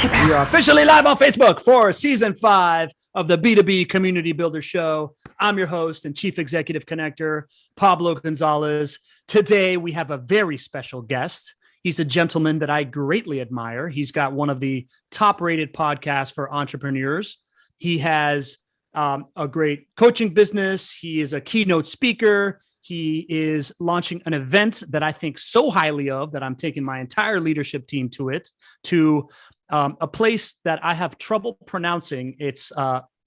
We are officially live on Facebook for season 5 of the B2B Community Builder Show. I'm your host and Chief Executive Connector, Pablo Gonzalez. Today, we have a very special guest. He's a gentleman that I greatly admire. He's got one of the top-rated podcasts for entrepreneurs. He has a great coaching business. He is a keynote speaker. He is launching an event that I think so highly of that I'm taking my entire leadership team to a place that I have trouble pronouncing. It's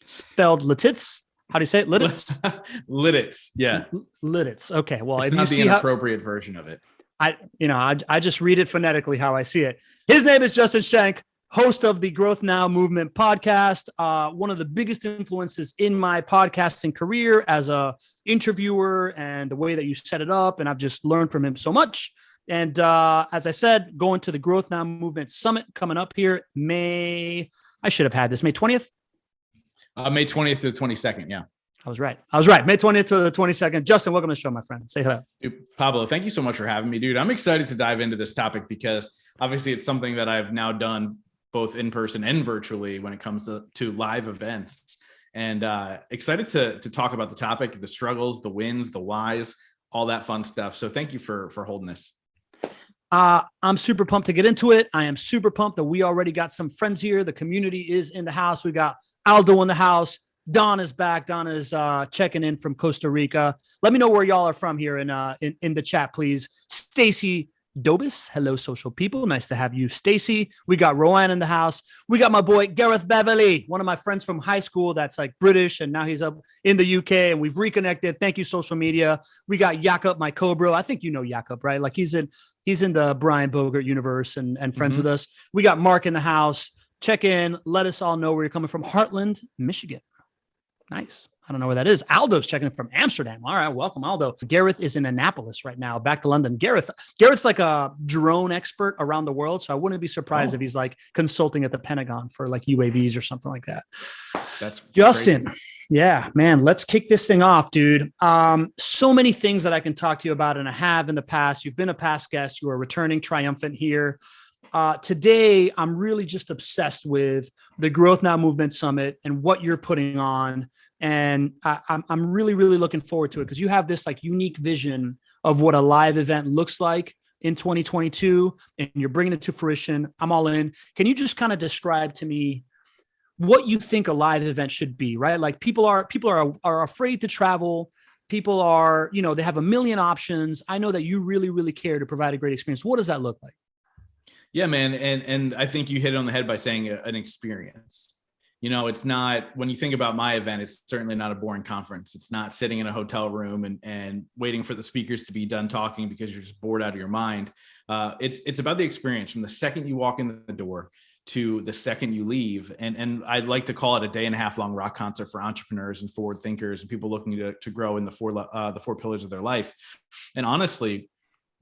spelled Lititz. How do you say it? Lititz? Lititz. Yeah. Lititz. Okay. Well, it's if not you the see inappropriate version of it. I just read it phonetically how I see it. His name is Justin Schenck, host of the Growth Now Movement podcast. One of the biggest influences in my podcasting career as a interviewer and the way that you set it up. And I've just learned from him so much. And as I said, going to the Growth Now Movement Summit coming up here, May 20th? May 20th to the 22nd, yeah. I was right. May 20th to the 22nd. Justin, welcome to the show, my friend. Say hello. Dude, Pablo, thank you so much for having me, dude. I'm excited to dive into this topic because obviously it's something that I've now done both in person and virtually when it comes to live events. And excited to talk about the topic, the struggles, the wins, the whys, all that fun stuff. So thank you for holding this. I'm super pumped to get into it. I am super pumped that we already got some friends here. The community is in the house. We got Aldo in the house. Don is back. Don is checking in from Costa Rica. Let me know where y'all are from here in the chat, please. Stacy Dobis. Hello, social people. Nice to have you, Stacy. We got Rowan in the house. We got my boy Gareth Beverly, one of my friends from high school that's like British, and now he's up in the UK, and we've reconnected. Thank you, social media. We got Jakob, my co-bro. I think you know Jakob, right? Like he's in the Brian Bogert universe and friends with us. We got Mark in the house. Check in. Let us all know where you're coming from. Heartland, Michigan. Nice. I don't know where that is. Aldo's checking from Amsterdam. All right. Welcome, Aldo. Gareth is in Annapolis right now, back to London. Gareth's like a drone expert around the world. So I wouldn't be surprised if he's like consulting at the Pentagon for like UAVs or something like that. That's Justin. crazy. Yeah, man, let's kick this thing off, dude. So many things that I can talk to you about and I have in the past. You've been a past guest. You are returning triumphant here. Today, I'm really just obsessed with the Growth Now Movement Summit and what you're putting on. And I'm really, really looking forward to it because you have this like unique vision of what a live event looks like in 2022, and you're bringing it to fruition. I'm all in. Can you just kind of describe to me what you think a live event should be, right? Like people are afraid to travel. People are, they have a million options. I know that you really, really care to provide a great experience. What does that look like? Yeah, man. And I think you hit it on the head by saying an experience. It's not, when you think about my event, it's certainly not a boring conference. It's not sitting in a hotel room and waiting for the speakers to be done talking because you're just bored out of your mind. It's about the experience from the second you walk in the door to the second you leave. And I'd like to call it a 1.5 day long rock concert for entrepreneurs and forward thinkers and people looking to grow in the four pillars of their life. And honestly,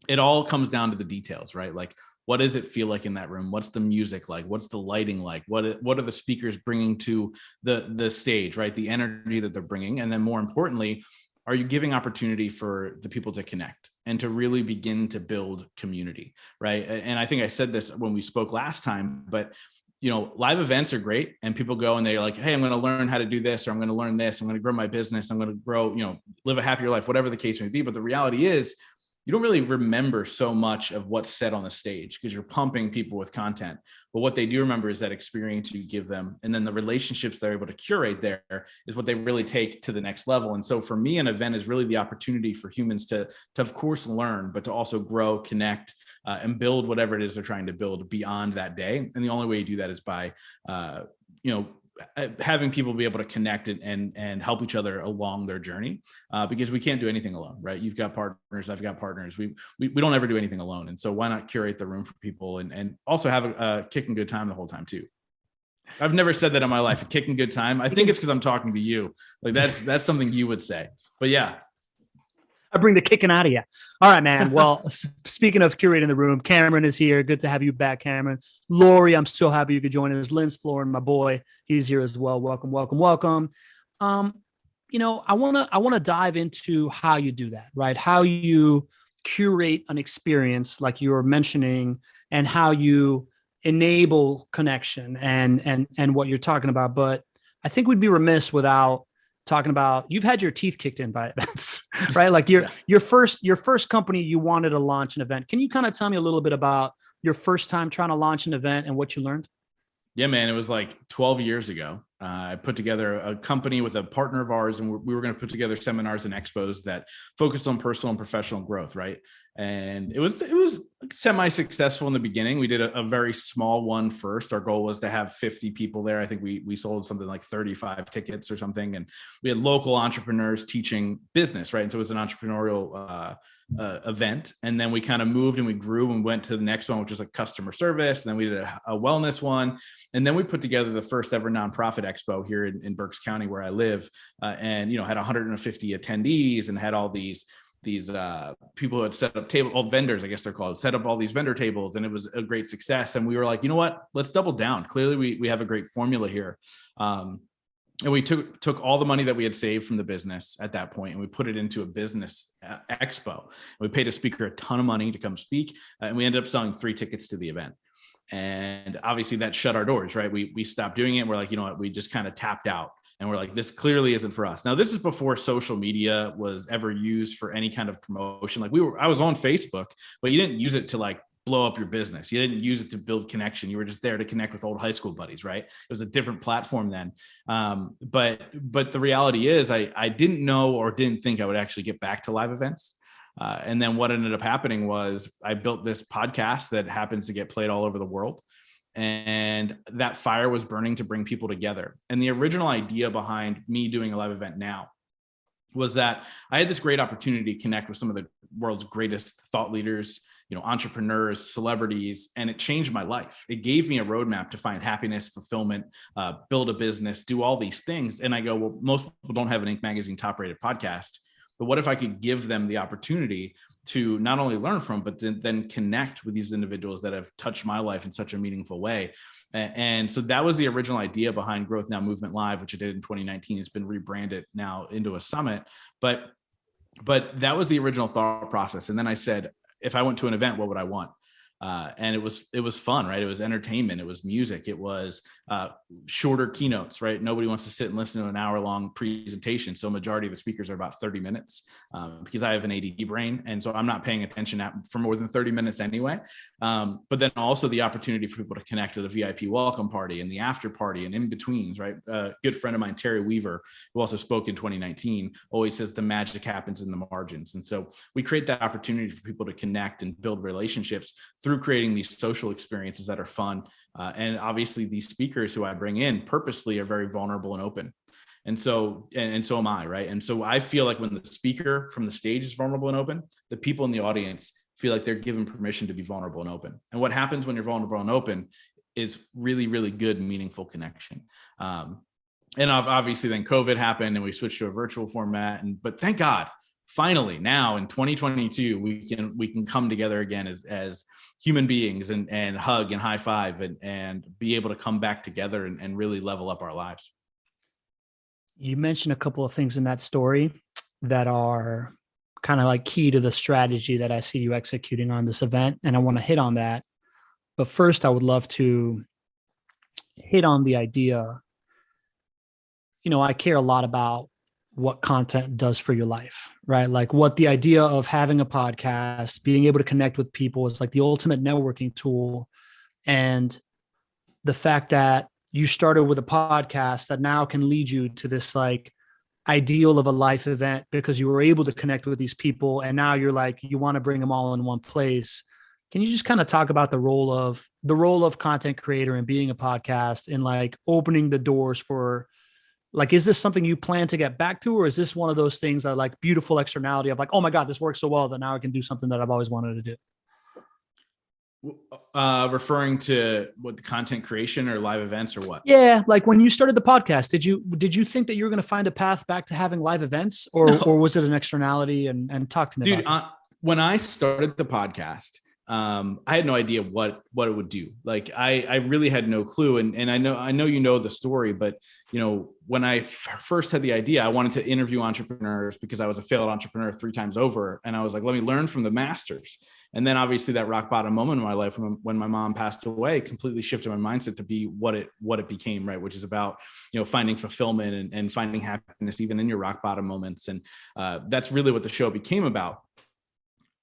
it all comes down to the details, right? Like, what does it feel like in that room? What's the music like? What's the lighting like? What are the speakers bringing to the stage, right? The energy that they're bringing. And then more importantly, are you giving opportunity for the people to connect and to really begin to build community, right? And I think I said this when we spoke last time, but live events are great. And people go and they're like, hey, I'm going to learn how to do this, or I'm going to learn this. I'm going to grow my business. I'm going to grow, live a happier life, whatever the case may be. But the reality is, you don't really remember so much of what's said on the stage because you're pumping people with content. But what they do remember is that experience you give them. And then the relationships they're able to curate there is what they really take to the next level. And so for me, an event is really the opportunity for humans to of course, learn, but to also grow, connect, and build whatever it is they're trying to build beyond that day. And the only way you do that is by, having people be able to connect and help each other along their journey, because we can't do anything alone, right? You've got partners, I've got partners. We don't ever do anything alone. And so why not curate the room for people and also have a kicking good time the whole time too. I've never said that in my life, a kicking good time. I think it's because I'm talking to you. Like that's something you would say, but yeah. I bring the kicking out of you. All right, man. Well, speaking of curating the room, Cameron is here. Good to have you back, Cameron. Lori, I'm so happy you could join us. Lynn's Florin, my boy, he's here as well. Welcome, welcome, welcome. I want to dive into how you do that, right? How you curate an experience like you were mentioning, and how you enable connection and what you're talking about. But I think we'd be remiss without talking about, you've had your teeth kicked in by events, right? Like your first company, you wanted to launch an event. Can you kind of tell me a little bit about your first time trying to launch an event and what you learned? Yeah, man, it was like 12 years ago. I put together a company with a partner of ours, and we were going to put together seminars and expos that focused on personal and professional growth, right? And it was semi-successful in the beginning. We did a very small one first. Our goal was to have 50 people there. I think we sold something like 35 tickets or something, and we had local entrepreneurs teaching business, right? And so it was an entrepreneurial event. And then we kind of moved and we grew and went to the next one, which was like customer service. And then we did a wellness one. And then we put together the first ever nonprofit expo here in Berks County, where I live, and, had 150 attendees and had all these people who had set up vendors, I guess they're called, set up all these vendor tables. And it was a great success. And we were like, you know what, let's double down. Clearly we have a great formula here. And we took all the money that we had saved from the business at that point, and we put it into a business expo. We paid a speaker a ton of money to come speak, and we ended up selling 3 tickets to the event. And obviously that shut our doors, right? We stopped doing it. We're like, you know what? We just kind of tapped out, and we're like, this clearly isn't for us. Now, this is before social media was ever used for any kind of promotion. Like I was on Facebook, but you didn't use it to like blow up your business. You didn't use it to build connection. You were just there to connect with old high school buddies, right? It was a different platform then. But the reality is I didn't know or didn't think I would actually get back to live events. And then what ended up happening was I built this podcast that happens to get played all over the world. And that fire was burning to bring people together. And the original idea behind me doing a live event now was that I had this great opportunity to connect with some of the world's greatest thought leaders, entrepreneurs, celebrities, and it changed my life. It gave me a roadmap to find happiness, fulfillment, build a business, do all these things. And I go, well, most people don't have an Inc. magazine top-rated podcast, but what if I could give them the opportunity to not only learn from, but then connect with these individuals that have touched my life in such a meaningful way. And so that was the original idea behind Growth Now Movement Live, which I did in 2019. It's been rebranded now into a summit, but that was the original thought process. And then I said, if I went to an event, what would I want? And it was fun, right? It was entertainment. It was music. It was shorter keynotes, right? Nobody wants to sit and listen to an hour-long presentation. So majority of the speakers are about 30 minutes because I have an ADD brain. And so I'm not paying attention for more than 30 minutes anyway. But then also the opportunity for people to connect to the VIP welcome party and the after party and in betweens, right? A good friend of mine, Terry Weaver, who also spoke in 2019, always says the magic happens in the margins. And so we create that opportunity for people to connect and build relationships through creating these social experiences that are fun. And obviously these speakers who I bring in purposely are very vulnerable and open. And so am I, right? And so I feel like when the speaker from the stage is vulnerable and open, the people in the audience feel like they're given permission to be vulnerable and open. And what happens when you're vulnerable and open is really, really good, meaningful connection. And obviously then COVID happened and we switched to a virtual format. But thank God, finally now in 2022, we can come together again as human beings and hug and high five and be able to come back together and really level up our lives. You mentioned a couple of things in that story that are kind of like key to the strategy that I see you executing on this event. And I want to hit on that. But first, I would love to hit on the idea. I care a lot about what content does for your life, right? Like what the idea of having a podcast, being able to connect with people is like the ultimate networking tool. And the fact that you started with a podcast that now can lead you to this like ideal of a life event because you were able to connect with these people. And now you're like, you want to bring them all in one place. Can you just kind of talk about the role of content creator and being a podcast and like opening the doors for, like, is this something you plan to get back to, or is this one of those things that like beautiful externality of like, oh my God, this works so well that now I can do something that I've always wanted to do? Referring to what, the content creation or live events or what? Yeah. Like when you started the podcast, did you think that you were going to find a path back to having live events or was it an externality? And talk to me about it. When I started the podcast, I had no idea what it would do. Like I really had no clue. And I know the story, but when I first had the idea, I wanted to interview entrepreneurs because I was a failed entrepreneur 3 times over. And I was like, let me learn from the masters. And then obviously that rock bottom moment in my life when my mom passed away completely shifted my mindset to be what it became, right? Which is about, finding fulfillment and finding happiness even in your rock bottom moments. And that's really what the show became about.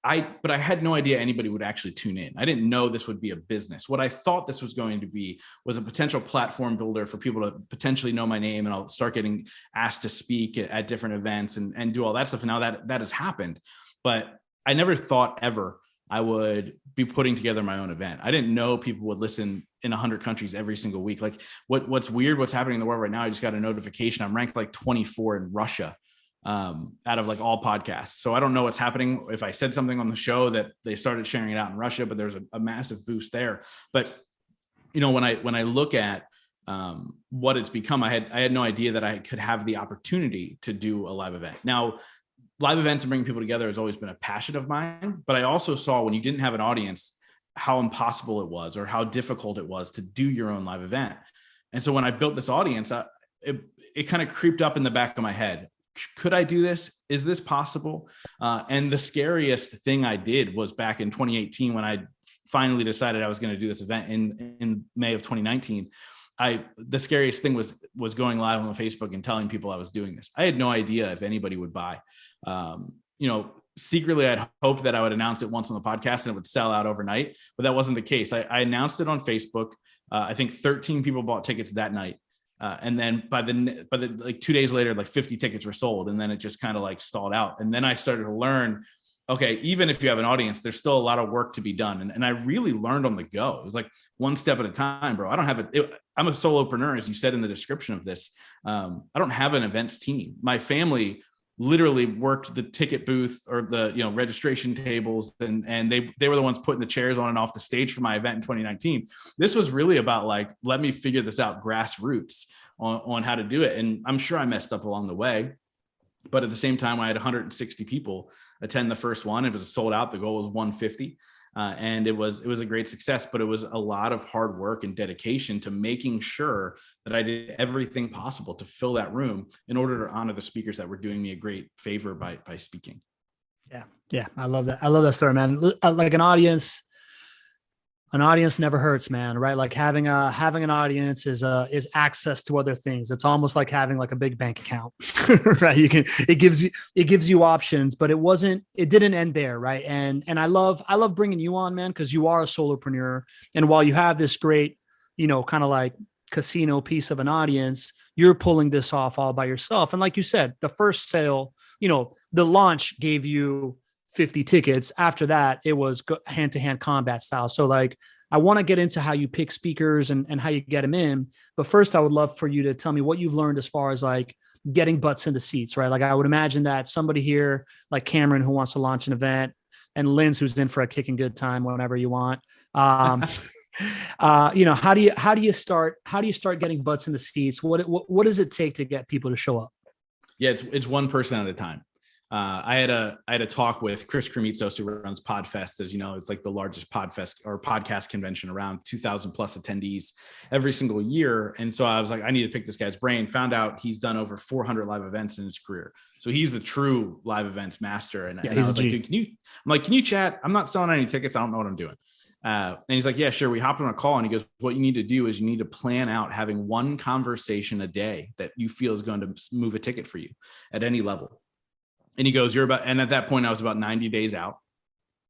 But I had no idea anybody would actually tune in. I didn't know this would be a business. What I thought this was going to be was a potential platform builder for people to potentially know my name, and I'll start getting asked to speak at different events and do all that stuff. And now that has happened, but I never thought ever I would be putting together my own event. I didn't know people would listen in 100 countries every single week. Like what's weird, what's happening in the world right now, I just got a notification. I'm ranked like 24 in Russia out of like all podcasts. So I don't know what's happening. If I said something on the show that they started sharing it out in Russia, but there's a massive boost there. But when I look at what it's become, I had no idea that I could have the opportunity to do a live event. Now, live events and bringing people together has always been a passion of mine, but I also saw when you didn't have an audience, how impossible it was or how difficult it was to do your own live event. And so when I built this audience, it kind of creeped up in the back of my head. Could I do this? Is this possible? And the scariest thing I did was back in 2018, when I finally decided I was going to do this event in May of 2019. The scariest thing was going live on Facebook and telling people I was doing this. I had no idea if anybody would buy. Secretly, I'd hoped that I would announce it once on the podcast and it would sell out overnight, but that wasn't the case. I announced it on Facebook. I think 13 people bought tickets that night. And then by like 2 days later, like 50 tickets were sold. And then it just kind of like stalled out. And then I started to learn, okay, even if you have an audience, there's still a lot of work to be done. And I really learned on the go. It was like one step at a time, bro. I'm a solopreneur, as you said in the description of this. I don't have an events team. My family literally worked the ticket booth or the registration tables, and they were the ones putting the chairs on and off the stage for my event in 2019. This was really about like, let me figure this out grassroots on how to do it. And I'm sure I messed up along the way, but at the same time, I had 160 people attend the first one. It was sold out. The goal was 150. And it was a great success, but it was a lot of hard work and dedication to making sure that I did everything possible to fill that room in order to honor the speakers that were doing me a great favor by speaking. Yeah. I love that. I love that story, man. Like an audience never hurts, man. Right. Like having an audience is access to other things. It's almost like having like a big bank account, right? It gives you options, but it didn't end there. Right. And I love bringing you on, man, because you are a solopreneur. And while you have this great, kind of like casino piece of an audience, you're pulling this off all by yourself. And like you said, the first sale, the launch gave you 50 tickets. After that, it was hand-to-hand combat style. So like, I want to get into how you pick speakers and how you get them in. But first, I would love for you to tell me what you've learned as far as like getting butts into seats, right? Like I would imagine that somebody here, like Cameron, who wants to launch an event, and Linz, who's in for a kicking good time, whenever you want. How do you start getting butts in the seats? What does it take to get people to show up? Yeah, it's one person at a time. I had a talk with Chris Kremitzos, who runs Podfest. As you know, it's like the largest Podfest or podcast convention, around 2,000 plus attendees every single year. And so I was like, I need to pick this guy's brain. Found out he's done over 400 live events in his career. So he's the true live events master. And I was like, dude, can you chat? I'm not selling any tickets. I don't know what I'm doing. And he's like, yeah, sure. We hopped on a call and he goes, what you need to do is you need to plan out having one conversation a day that you feel is going to move a ticket for you at any level. And he goes, and at that point I was about 90 days out.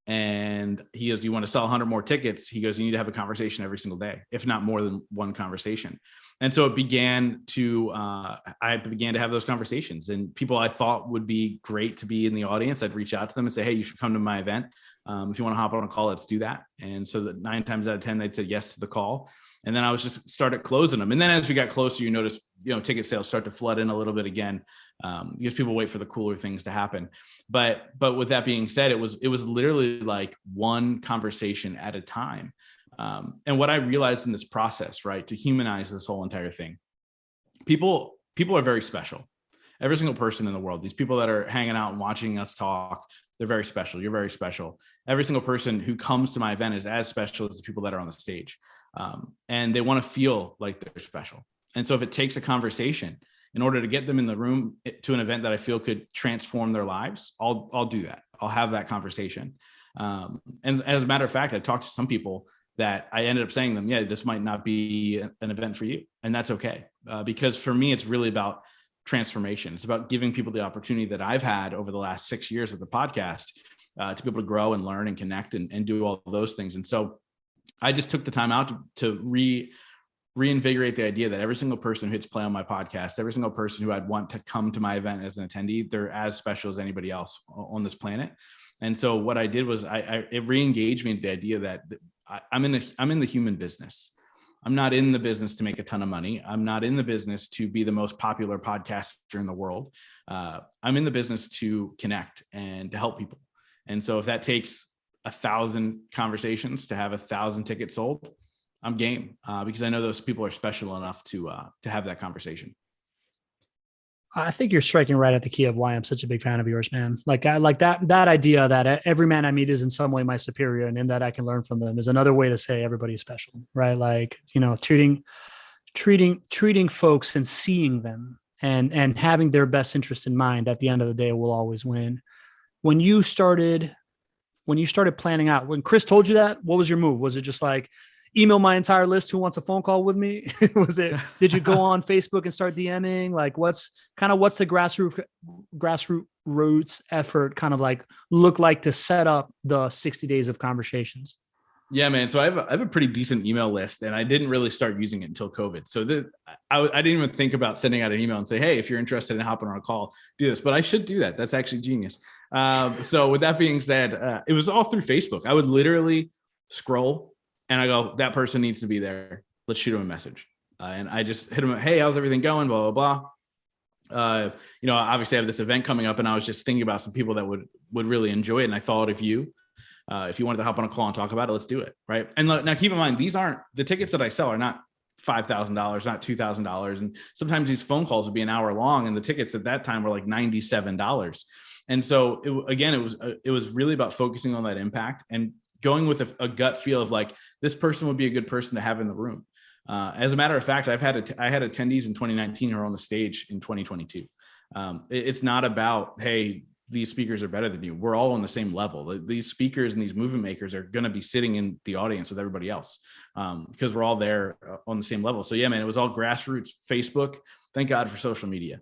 And he goes, do you want to sell 100 more tickets? He goes, you need to have a conversation every single day, if not more than one conversation. And so I began to have those conversations, and people I thought would be great to be in the audience, I'd reach out to them and say, hey, you should come to my event. If you want to hop on a call, let's do that. And so that 9 times out of 10, they'd said yes to the call. And then I was just started closing them. And then as we got closer, you notice, ticket sales start to flood in a little bit again, because people wait for the cooler things to happen. But with that being said, it was literally like one conversation at a time. And what I realized in this process, right, to humanize this whole entire thing, people are very special. Every single person in the world, these people that are hanging out and watching us talk, they're very special. You're very special. Every single person who comes to my event is as special as the people that are on the stage. And they want to feel like they're special. And so if it takes a conversation in order to get them in the room to an event that I feel could transform their lives, I'll do that. I'll have that conversation. And as a matter of fact, I talked to some people that I ended up saying to them, yeah, this might not be an event for you. And that's okay. Because for me, it's really about transformation. It's about giving people the opportunity that I've had over the last 6 years with the podcast to be able to grow and learn and connect and do all those things. And so I just took the time out to reinvigorate the idea that every single person who hits play on my podcast, every single person who I'd want to come to my event as an attendee, they're as special as anybody else on this planet. And so what I did was it re-engaged me into the idea that I'm in the human business. I'm not in the business to make a ton of money. I'm not in the business to be the most popular podcaster in the world. I'm in the business to connect and to help people. And so if that takes 1,000 conversations to have 1,000 tickets sold, I'm game, because I know those people are special enough to have that conversation. I think you're striking right at the key of why I'm such a big fan of yours, man. Like I like that idea that every man I meet is in some way my superior, and in that I can learn from them is another way to say everybody's special, right? Like, treating folks and seeing them and having their best interest in mind at the end of the day will always win. When you started planning out, when Chris told you that, what was your move? Was it just like, email my entire list who wants a phone call with me? Did you go on Facebook and start DMing? Like what's the grassroots effort kind of like look like to set up the 60 days of conversations? Yeah, man. So I have a pretty decent email list, and I didn't really start using it until COVID. So I didn't even think about sending out an email and say, hey, if you're interested in hopping on a call, do this, but I should do that. That's actually genius. So with that being said, it was all through Facebook. I would literally scroll and I go, that person needs to be there. Let's shoot them a message. And I just hit them, hey, how's everything going? Blah, blah, blah. Obviously I have this event coming up, and I was just thinking about some people that would really enjoy it. And I thought of you. If you wanted to hop on a call and talk about it, let's do it. Right. And now keep in mind, these aren't the tickets that I sell are not $5,000, not $2,000. And sometimes these phone calls would be an hour long, and the tickets at that time were like $97. And so it was really about focusing on that impact and going with a gut feel of like, this person would be a good person to have in the room. As a matter of fact, I had attendees in 2019 who are on the stage in 2022. It's not about, hey, these speakers are better than you. We're all on the same level. These speakers and these movement makers are going to be sitting in the audience with everybody else because we're all there on the same level. So yeah, man, it was all grassroots Facebook. Thank God for social media.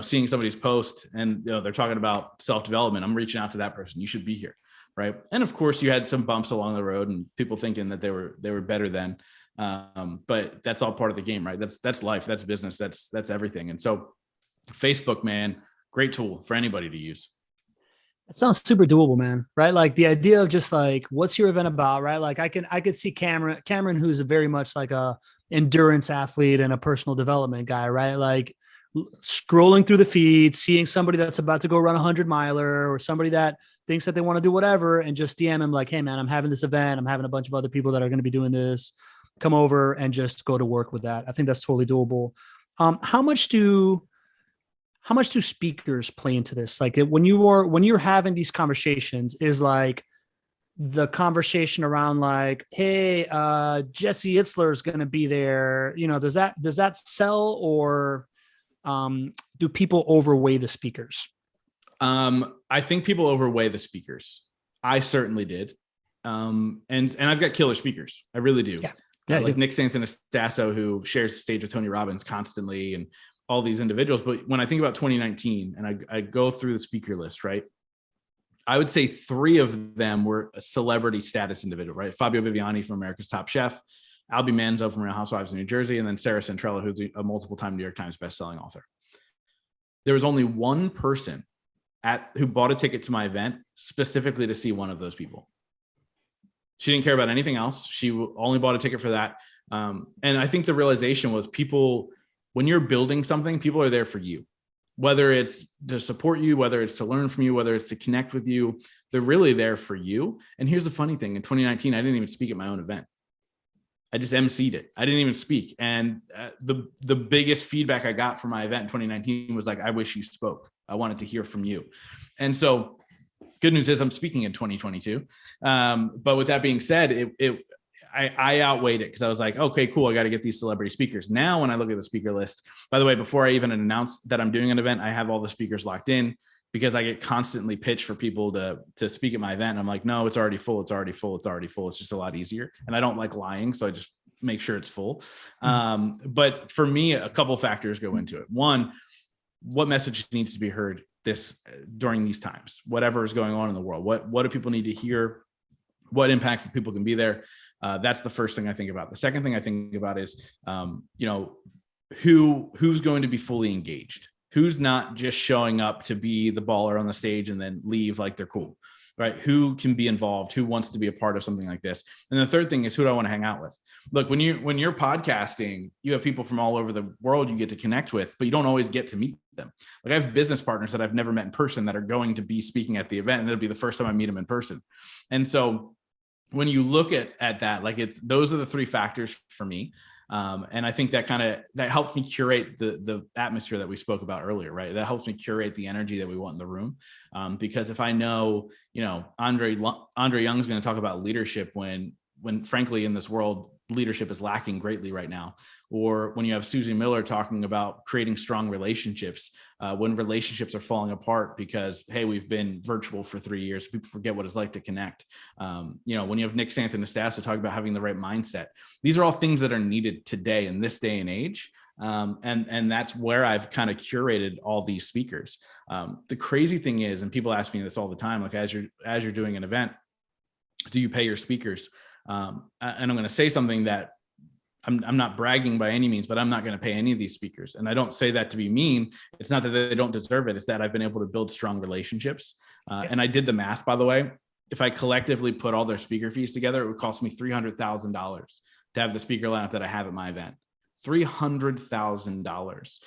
Seeing somebody's post and they're talking about self-development. I'm reaching out to that person. You should be here. Right. And of course you had some bumps along the road and people thinking that they were better than, but that's all part of the game, right? That's life, that's business, that's everything. And so Facebook, man, great tool for anybody to use. It sounds super doable, man. Right. Like the idea of just like, what's your event about? Right. Like I could see Cameron, who's a very much like a endurance athlete and a personal development guy, right? Like scrolling through the feed, seeing somebody that's about to go run 100-miler or somebody that thinks that they want to do whatever, and just DM him like, hey man, I'm having this event. I'm having a bunch of other people that are going to be doing this. Come over and just go to work with that. I think that's totally doable. How much do speakers play into this? Like when you're having these conversations, is like the conversation around like, hey, Jesse Itzler is going to be there. Does that sell, or do people overweigh the speakers? I think people overweigh the speakers. I certainly did. And I've got killer speakers. I really do. Yeah. Like Nick Santonastasso, who shares the stage with Tony Robbins constantly, and all these individuals. But when I think about 2019 and I go through the speaker list, right, I would say 3 of them were a celebrity status individual, right? Fabio Viviani from America's Top Chef, Albie Manzo from Real Housewives of New Jersey, and then Sarah Centrella, who's a multiple-time New York Times bestselling author. There was only one person who bought a ticket to my event specifically to see one of those people. She didn't care about anything else. She only bought a ticket for that. And I think the realization was people, when you're building something, people are there for you, whether it's to support you, whether it's to learn from you, whether it's to connect with you, they're really there for you. And here's the funny thing. In 2019, I didn't even speak at my own event. I just emceed it. I didn't even speak. And the biggest feedback I got from my event in 2019 was like, I wish you spoke. I wanted to hear from you. And so good news is I'm speaking in 2022. But with that being said, I outweighed it because I was like, okay, cool. I got to get these celebrity speakers. Now, when I look at the speaker list, by the way, before I even announced that I'm doing an event, I have all the speakers locked in because I get constantly pitched for people to speak at my event. And I'm like, no, it's already full. It's already full. It's already full. It's just a lot easier. And I don't like lying. So I just make sure it's full. But for me, a couple of factors go into it. One, what message needs to be heard during these times, whatever is going on in the world? What do people need to hear? What impactful people can be there? That's the first thing I think about. The second thing I think about is, who's going to be fully engaged? Who's not just showing up to be the baller on the stage and then leave like they're cool, right? Who can be involved? Who wants to be a part of something like this? And the third thing is, who do I want to hang out with? Look, when you're podcasting, you have people from all over the world you get to connect with, but you don't always get to meet them. Like, I have business partners that I've never met in person that are going to be speaking at the event, and it'll be the first time I meet them in person. And so when you look at that, like, those are the three factors for me. And I think that helps me curate the atmosphere that we spoke about earlier, right? That helps me curate the energy that we want in the room. Because if I know, Andre Young's going to talk about leadership when frankly in this world, leadership is lacking greatly right now. Or when you have Susie Miller talking about creating strong relationships, when relationships are falling apart because, hey, we've been virtual for 3 years, people forget what it's like to connect. When you have Nick Santanastasa talking about having the right mindset, these are all things that are needed today in this day and age. And that's where I've kind of curated all these speakers. The crazy thing is, and people ask me this all the time, like, as you're doing an event, do you pay your speakers? And I'm going to say something that I'm not bragging by any means, but I'm not going to pay any of these speakers. And I don't say that to be mean. It's not that they don't deserve it. It's that I've been able to build strong relationships. And I did the math, by the way. If I collectively put all their speaker fees together, it would cost me $300,000 to have the speaker lineup that I have at my event. $300,000.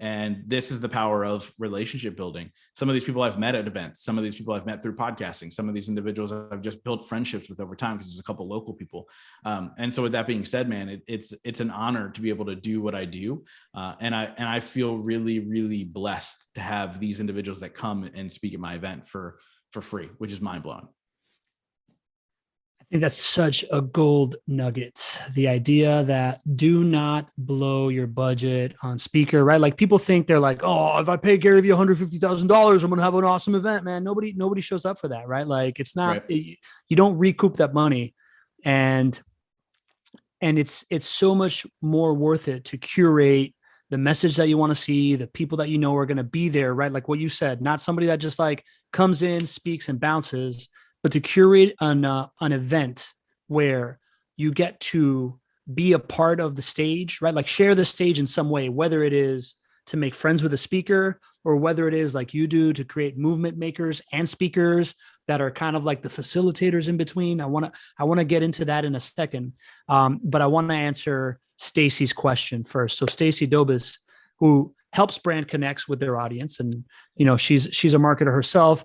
And this is the power of relationship building. Some of these people I've met at events, some of these people I've met through podcasting, some of these individuals I've just built friendships with over time because there's a couple of local people. And so with that being said, man, it's an honor to be able to do what I do. And I feel really, really blessed to have these individuals that come and speak at my event for free, which is mind blowing. I think that's such a gold nugget. The idea that do not blow your budget on speaker, right? Like, people think they're like, oh, if I pay Gary Vee $150,000, I'm going to have an awesome event, man. Nobody shows up for that, right? Like, it's not, right. You don't recoup that money. And it's so much more worth it to curate the message that you want to see, the people that you know are going to be there, right? Like what you said, not somebody that just like comes in, speaks and bounces, but to curate an event where you get to be a part of the stage, right? Like, share the stage in some way, whether it is to make friends with a speaker or whether it is like you do to create movement makers and speakers that are kind of like the facilitators in between. I want to get into that in a second. But I want to answer Stacy's question first. So Stacy Dobis, who helps brand connects with their audience, and she's a marketer herself.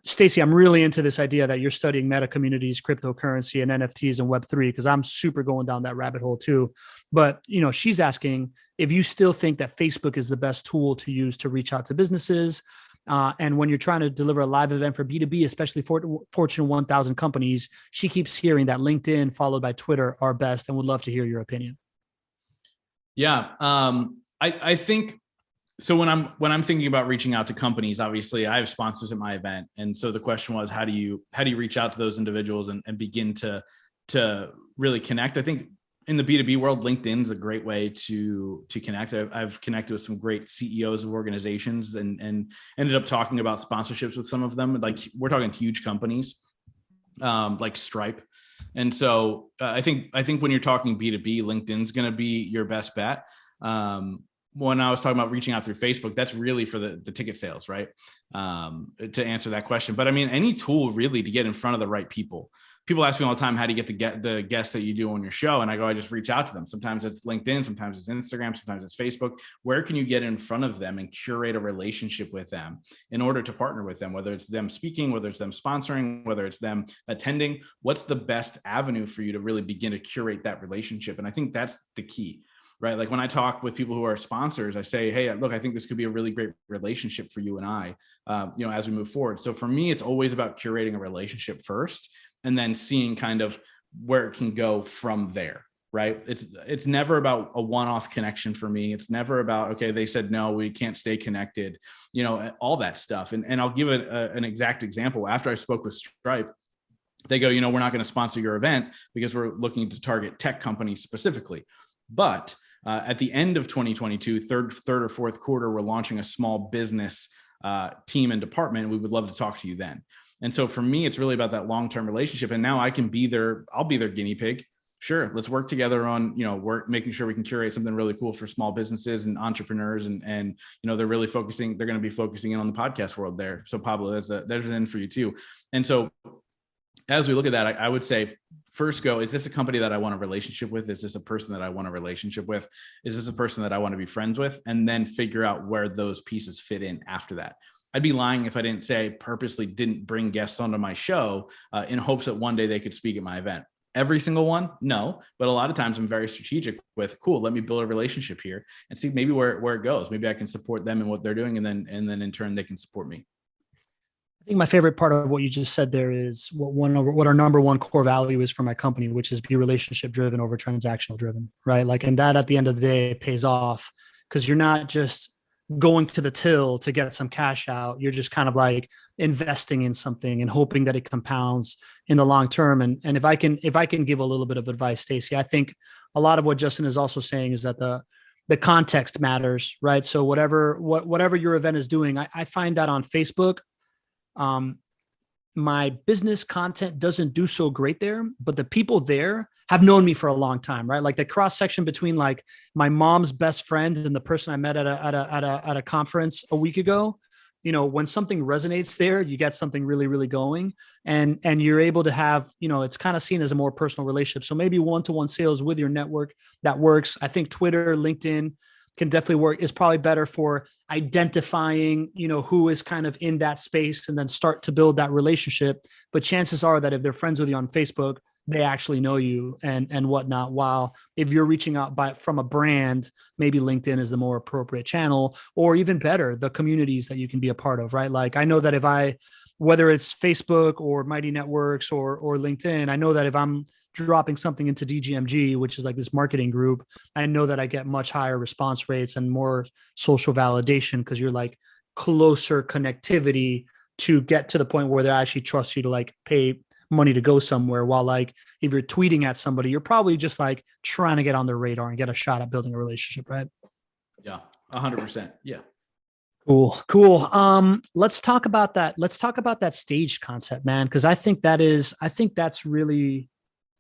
Stacy, I'm really into this idea that you're studying meta communities, cryptocurrency, and NFTs and Web3, because I'm super going down that rabbit hole too. But she's asking if you still think that Facebook is the best tool to use to reach out to businesses. And when you're trying to deliver a live event for B2B, especially for Fortune 1000 companies, she keeps hearing that LinkedIn followed by Twitter are best, and would love to hear your opinion. Yeah. I think, so when I'm thinking about reaching out to companies, obviously I have sponsors at my event. And so the question was, how do you reach out to those individuals and begin to really connect? I think in the B2B world, LinkedIn is a great way to connect. I've connected with some great CEOs of organizations and ended up talking about sponsorships with some of them. Like, we're talking huge companies, like Stripe. And so I think when you're talking B2B, LinkedIn's going to be your best bet. When I was talking about reaching out through Facebook, that's really for the ticket sales, right? To answer that question. But I mean, any tool really to get in front of the right people. People ask me all the time, how do you get the guests that you do on your show? And I go, I just reach out to them. Sometimes it's LinkedIn, sometimes it's Instagram, sometimes it's Facebook. Where can you get in front of them and curate a relationship with them in order to partner with them, whether it's them speaking, whether it's them sponsoring, whether it's them attending? What's the best avenue for you to really begin to curate that relationship? And I think that's the key. Right? Like, when I talk with people who are sponsors, I say, hey, look, I think this could be a really great relationship for you and I, as we move forward. So for me, it's always about curating a relationship first and then seeing kind of where it can go from there. right? It's never about a one-off connection for me. It's never about, okay, they said, no, we can't stay connected, all that stuff. And I'll give it an exact example. After I spoke with Stripe, they go, we're not going to sponsor your event because we're looking to target tech companies specifically. But at the end of 2022, third or fourth quarter, we're launching a small business team and department. We would love to talk to you then. And so for me, it's really about that long-term relationship. And now I'll be their guinea pig. Sure, let's work together on, work, making sure we can curate something really cool for small businesses and entrepreneurs. And they're going to be focusing in on the podcast world there. So Pablo, there's an in for you too. And so as we look at that, I would say first go, is this a company that I want a relationship with? Is this a person that I want a relationship with? Is this a person that I want to be friends with? And then figure out where those pieces fit in after that. I'd be lying if I didn't say I purposely didn't bring guests onto my show in hopes that one day they could speak at my event. Every single one? No. But a lot of times I'm very strategic with, cool, let me build a relationship here and see maybe where it goes. Maybe I can support them in what they're doing. And then in turn, they can support me. I think my favorite part of what you just said there is what our number one core value is for my company, which is be relationship driven over transactional driven, right? Like, and that at the end of the day pays off because you're not just going to the till to get some cash out. You're just kind of like investing in something and hoping that it compounds in the long term. And if I can give a little bit of advice, Stacey, I think a lot of what Justin is also saying is that the context matters, right? So whatever your event is doing, I find that on Facebook, my business content doesn't do so great there, but the people there have known me for a long time, right? Like the cross section between like my mom's best friend and the person I met at a conference a week ago, when something resonates there, you get something really, really going and you're able to have, it's kind of seen as a more personal relationship. So maybe one-to-one sales with your network that works. I think Twitter, LinkedIn can definitely work, is probably better for identifying, who is kind of in that space and then start to build that relationship. But chances are that if they're friends with you on Facebook, they actually know you and whatnot. While if you're reaching out from a brand, maybe LinkedIn is the more appropriate channel, or even better, the communities that you can be a part of, right? Like I know that whether it's Facebook or Mighty Networks or LinkedIn, I know that if I'm dropping something into DGMG, which is like this marketing group, I know that I get much higher response rates and more social validation because you're like closer connectivity to get to the point where they actually trust you to like pay money to go somewhere. While like if you're tweeting at somebody, you're probably just like trying to get on their radar and get a shot at building a relationship, right? Yeah, 100%. Yeah. Cool. Let's talk about that. Let's talk about that staged concept, man. Cause I think that's really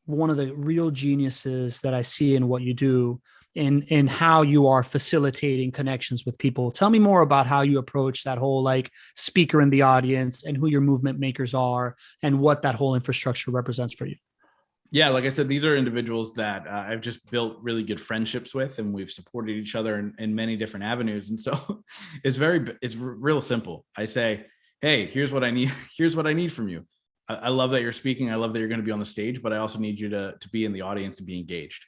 one of the real geniuses that I see in what you do in how you are facilitating connections with people. Tell me more about how you approach that whole like speaker in the audience and who your movement makers are and what that whole infrastructure represents for you. Yeah, like I said, these are individuals that I've just built really good friendships with, and we've supported each other in many different avenues. And so it's real simple. I say, hey, here's what I need. Here's what I need from you. I love that you're speaking. I love that you're going to be on the stage, but I also need you to be in the audience and be engaged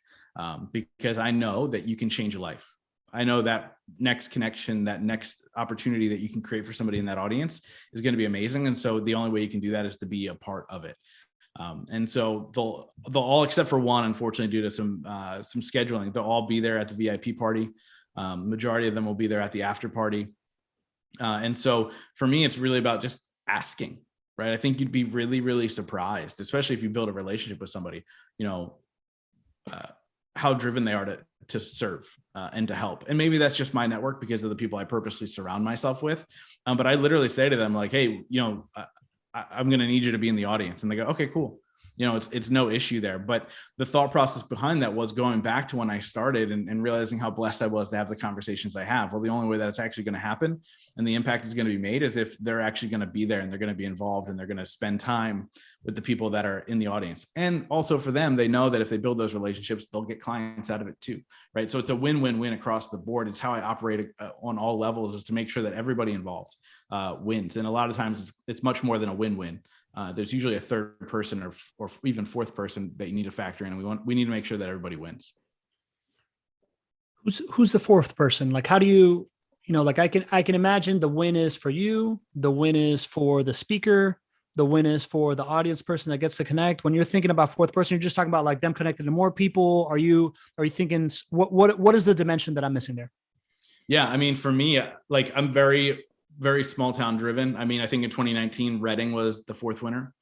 because I know that you can change a life. I know that next connection, that next opportunity that you can create for somebody in that audience is going to be amazing. And so the only way you can do that is to be a part of it. And so they'll all, except for one, unfortunately, due to some scheduling, they'll all be there at the VIP party. Majority of them will be there at the after party. And so for me, it's really about just asking. Right. I think you'd be really, really surprised, especially if you build a relationship with somebody, how driven they are to serve and to help. And maybe that's just my network because of the people I purposely surround myself with. But I literally say to them like, hey, I'm going to need you to be in the audience. And they go, okay, cool. It's no issue there. But the thought process behind that was going back to when I started and realizing how blessed I was to have the conversations I have. Well, the only way that it's actually going to happen and the impact is going to be made is if they're actually going to be there and they're going to be involved and they're going to spend time with the people that are in the audience. And also for them, they know that if they build those relationships, they'll get clients out of it too. Right. So it's a win-win-win across the board. It's how I operate on all levels, is to make sure that everybody involved wins. And a lot of times it's much more than a win-win. There's usually a third person or even fourth person that you need to factor in. And we need to make sure that everybody wins. Who's the fourth person? Like, how do you, like I can imagine the win is for you. The win is for the speaker. The win is for the audience person that gets to connect. When you're thinking about fourth person, you're just talking about like them connecting to more people. Are you thinking what is the dimension that I'm missing there? Yeah. I mean, for me, like I'm very, very small town driven. I mean, I think in 2019, Reading was the fourth winner.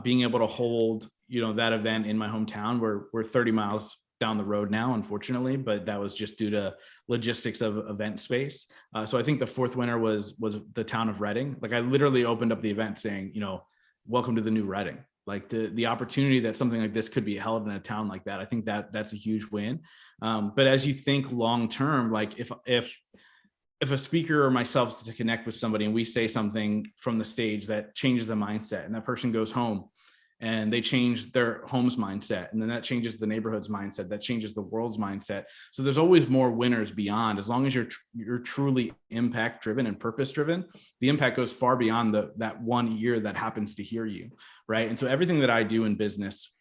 Being able to hold, that event in my hometown, we're 30 miles down the road now, unfortunately, but that was just due to logistics of event space. So I think the fourth winner was the town of Reading. Like I literally opened up the event saying, welcome to the new Reading. Like the opportunity that something like this could be held in a town like that. I think that's a huge win. But as you think long-term, like if a speaker or myself to connect with somebody and we say something from the stage that changes the mindset and that person goes home and they change their home's mindset, and then that changes the neighborhood's mindset, that changes the world's mindset. So there's always more winners beyond. As long as you're truly impact driven and purpose driven, the impact goes far beyond that one ear that happens to hear you, right? And so everything that I do in business,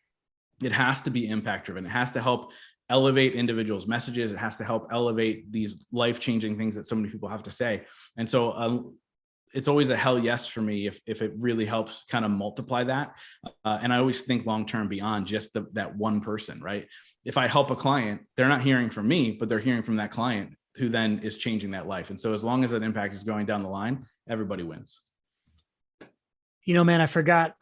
it has to be impact driven. It has to help elevate individuals' messages. It has to help elevate these life-changing things that so many people have to say. And so it's always a hell yes for me if it really helps kind of multiply that. And I always think long-term beyond just that one person, right? If I help a client, they're not hearing from me, but they're hearing from that client who then is changing that life. And so as long as that impact is going down the line, everybody wins. Man, I forgot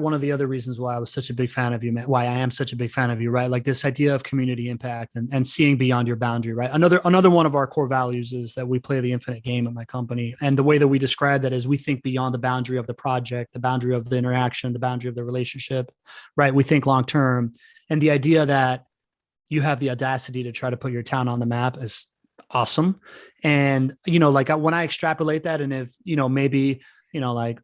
one of the other reasons why I was such a big fan of you, man, why I am such a big fan of you, right? Like this idea of community impact and seeing beyond your boundary, right? Another one of our core values is that we play the infinite game at my company. And the way that we describe that is we think beyond the boundary of the project, the boundary of the interaction, the boundary of the relationship, right? We think long-term. And the idea that you have the audacity to try to put your town on the map is awesome. And, like when I extrapolate that, and if, maybe, like,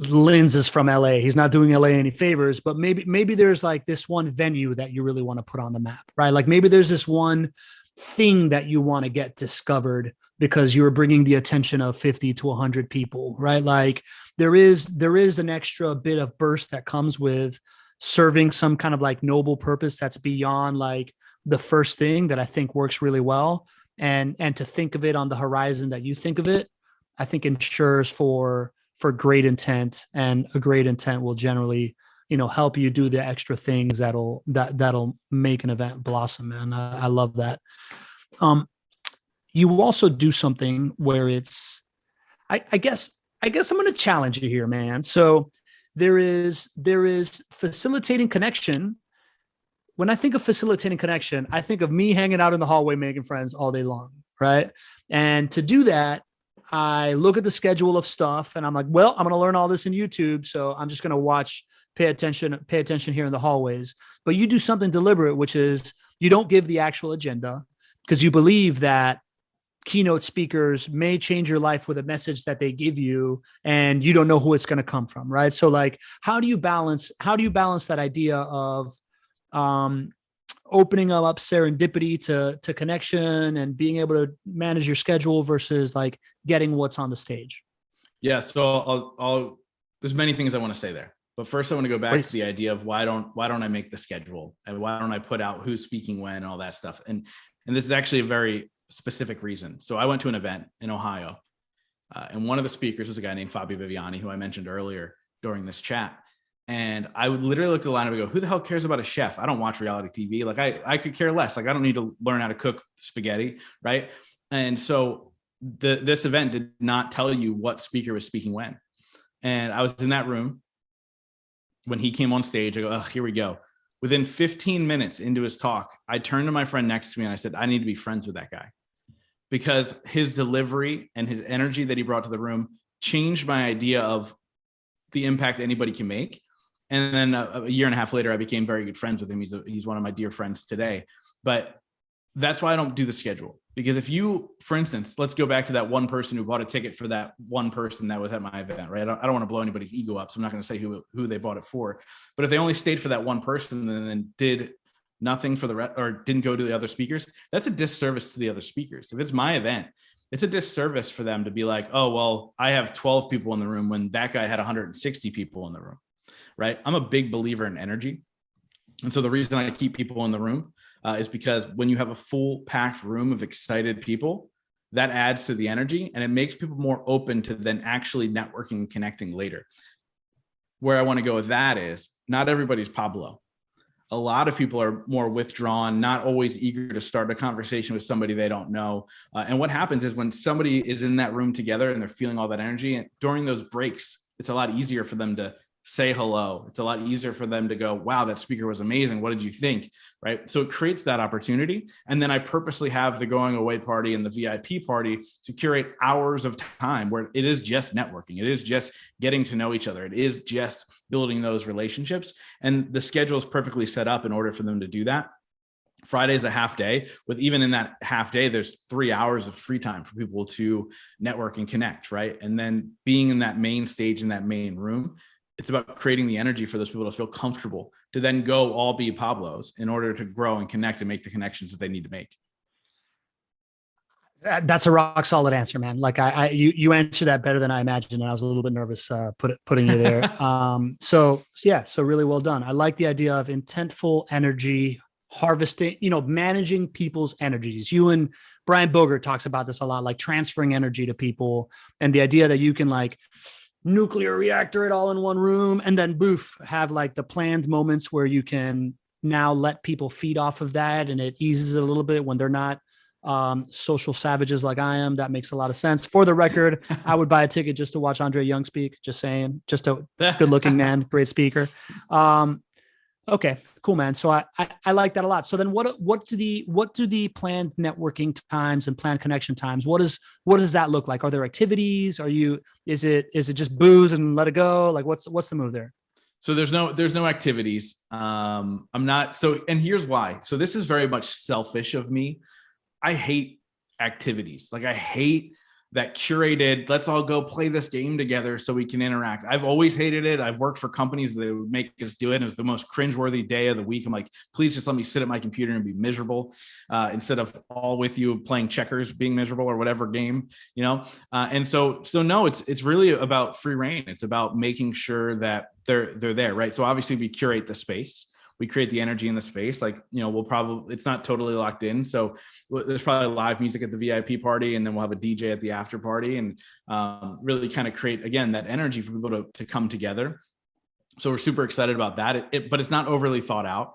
Linz is from LA. He's not doing LA any favors, but maybe there's like this one venue that you really want to put on the map, right? Like maybe there's this one thing that you want to get discovered because you're bringing the attention of 50 to 100 people, right? Like there is an extra bit of burst that comes with serving some kind of like noble purpose that's beyond like the first thing that I think works really well. And to think of it on the horizon that you think of it, I think ensures for great intent, and a great intent will generally, help you do the extra things that'll make an event blossom. Man, I love that. You also do something where it's, I guess I'm going to challenge you here, man. So there is facilitating connection. When I think of facilitating connection, I think of me hanging out in the hallway, making friends all day long. Right. And to do that, I look at the schedule of stuff and I'm like, well, I'm going to learn all this in YouTube. So I'm just going to pay attention here in the hallways. But you do something deliberate, which is you don't give the actual agenda because you believe that keynote speakers may change your life with a message that they give you and you don't know who it's going to come from. Right. So like, how do you balance that idea of, opening up serendipity to connection and being able to manage your schedule versus like getting what's on the stage? Yeah. So there's many things I want to say there, but first I want to go back to the idea of why don't I make the schedule and why don't I put out who's speaking when and all that stuff. And this is actually a very specific reason. So I went to an event in Ohio and one of the speakers was a guy named Fabio Viviani, who I mentioned earlier during this chat. And I would literally look at the line and go, who the hell cares about a chef? I don't watch reality TV. Like I could care less. Like I don't need to learn how to cook spaghetti. Right. And so this event did not tell you what speaker was speaking when. And I was in that room when he came on stage. I go, oh, here we go. Within 15 minutes into his talk, I turned to my friend next to me and I said, I need to be friends with that guy because his delivery and his energy that he brought to the room changed my idea of the impact anybody can make. And then a year and a half later, I became very good friends with him. He's one of my dear friends today. But that's why I don't do the schedule. Because if you, for instance, let's go back to that one person who bought a ticket for that one person that was at my event, right? I don't want to blow anybody's ego up, so I'm not going to say who they bought it for. But if they only stayed for that one person and then did nothing for the rest or didn't go to the other speakers, that's a disservice to the other speakers. If it's my event, it's a disservice for them to be like, oh, well, I have 12 people in the room when that guy had 160 people in the room. Right? I'm a big believer in energy. And so the reason I keep people in the room is because when you have a full packed room of excited people, that adds to the energy and it makes people more open to then actually networking and connecting later. where I want to go with that is not everybody's Pablo. A lot of people are more withdrawn, not always eager to start a conversation with somebody they don't know. And what happens is when somebody is in that room together and they're feeling all that energy, and during those breaks, it's a lot easier for them to say hello. It's a lot easier for them to go, wow, that speaker was amazing. What did you think? Right. So it creates that opportunity. And then I purposely have the going away party and the VIP party to curate hours of time where it is just networking. It is just getting to know each other. It is just building those relationships. And the schedule is perfectly set up in order for them to do that. Friday is a half day, with even in that half day, there's 3 hours of free time for people to network and connect. Right. And then being in that main stage, in that main room, it's about creating the energy for those people to feel comfortable to then go all be Pablos in order to grow and connect and make the connections that they need to make. That's a rock solid answer, man. Like you answered that better than I imagined. And I was a little bit nervous putting you there. So really well done. I like the idea of intentful energy harvesting, managing people's energies. You and Brian Bogert talks about this a lot, like transferring energy to people, and the idea that you can like nuclear reactor it all in one room and then boof, have like the planned moments where you can now let people feed off of that, and it eases it a little bit when they're not social savages like I am. That makes a lot of sense. For the record, I would buy a ticket just to watch Andre Young speak. Just saying, just a good looking man, great speaker. Okay, cool, man. So I like that a lot. So then what do the planned networking times and planned connection times, what does that look like? Are there activities? Is it just booze and let it go? Like what's the move there? So there's no activities. I'm not. So, and here's why. So this is very much selfish of me. I hate activities. Like I hate that curated, let's all go play this game together so we can interact. I've always hated it. I've worked for companies that would make us do it. And it was the most cringeworthy day of the week. I'm like, please just let me sit at my computer and be miserable instead of all with you playing checkers, being miserable or whatever game, And so no, it's really about free reign. It's about making sure that they're there, right? So obviously we curate the space. We create the energy in the space. Like, it's not totally locked in. So there's probably live music at the VIP party, and then we'll have a DJ at the after party, and really kind of create, again, that energy for people to come together. So we're super excited about that. But it's not overly thought out.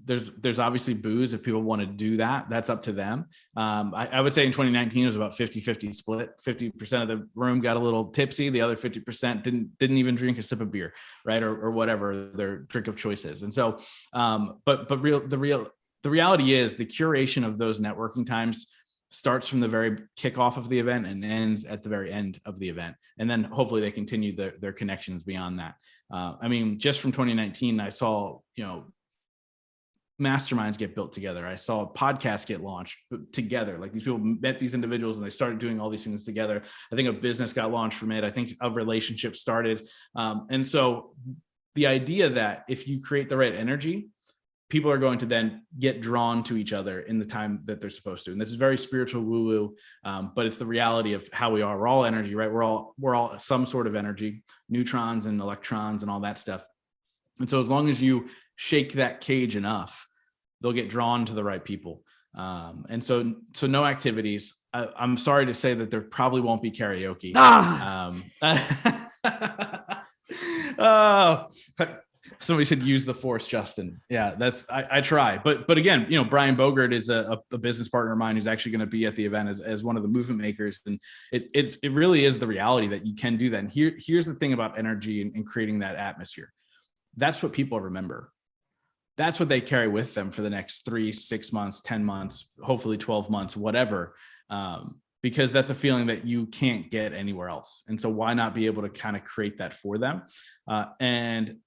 There's obviously booze. If people want to do that, that's up to them. I would say in 2019, it was about 50-50 split. 50% of the room got a little tipsy. The other 50% didn't even drink a sip of beer, right? Or whatever their drink of choice is. And so, the reality is the curation of those networking times starts from the very kickoff of the event and ends at the very end of the event. And then hopefully they continue their connections beyond that. Just from 2019, I saw, masterminds get built together. I saw a podcast get launched together. Like these people met these individuals and they started doing all these things together. I think a business got launched from it. I think a relationship started. And so the idea that if you create the right energy, people are going to then get drawn to each other in the time that they're supposed to. And this is very spiritual woo-woo, but it's the reality of how we are. We're all energy, right? We're all some sort of energy, neutrons and electrons and all that stuff. And so as long as you shake that cage enough, they'll get drawn to the right people. And so no activities. I'm sorry to say that there probably won't be karaoke. Somebody said use the force, Justin. Yeah, I try. But again, Brian Bogert is a business partner of mine who's actually going to be at the event as one of the movement makers. And it really is the reality that you can do that. And here's the thing about energy and creating that atmosphere. That's what people remember. That's what they carry with them for the next 3, 6 months, 10 months, hopefully 12 months, whatever. Because that's a feeling that you can't get anywhere else. And so why not be able to kind of create that for them? And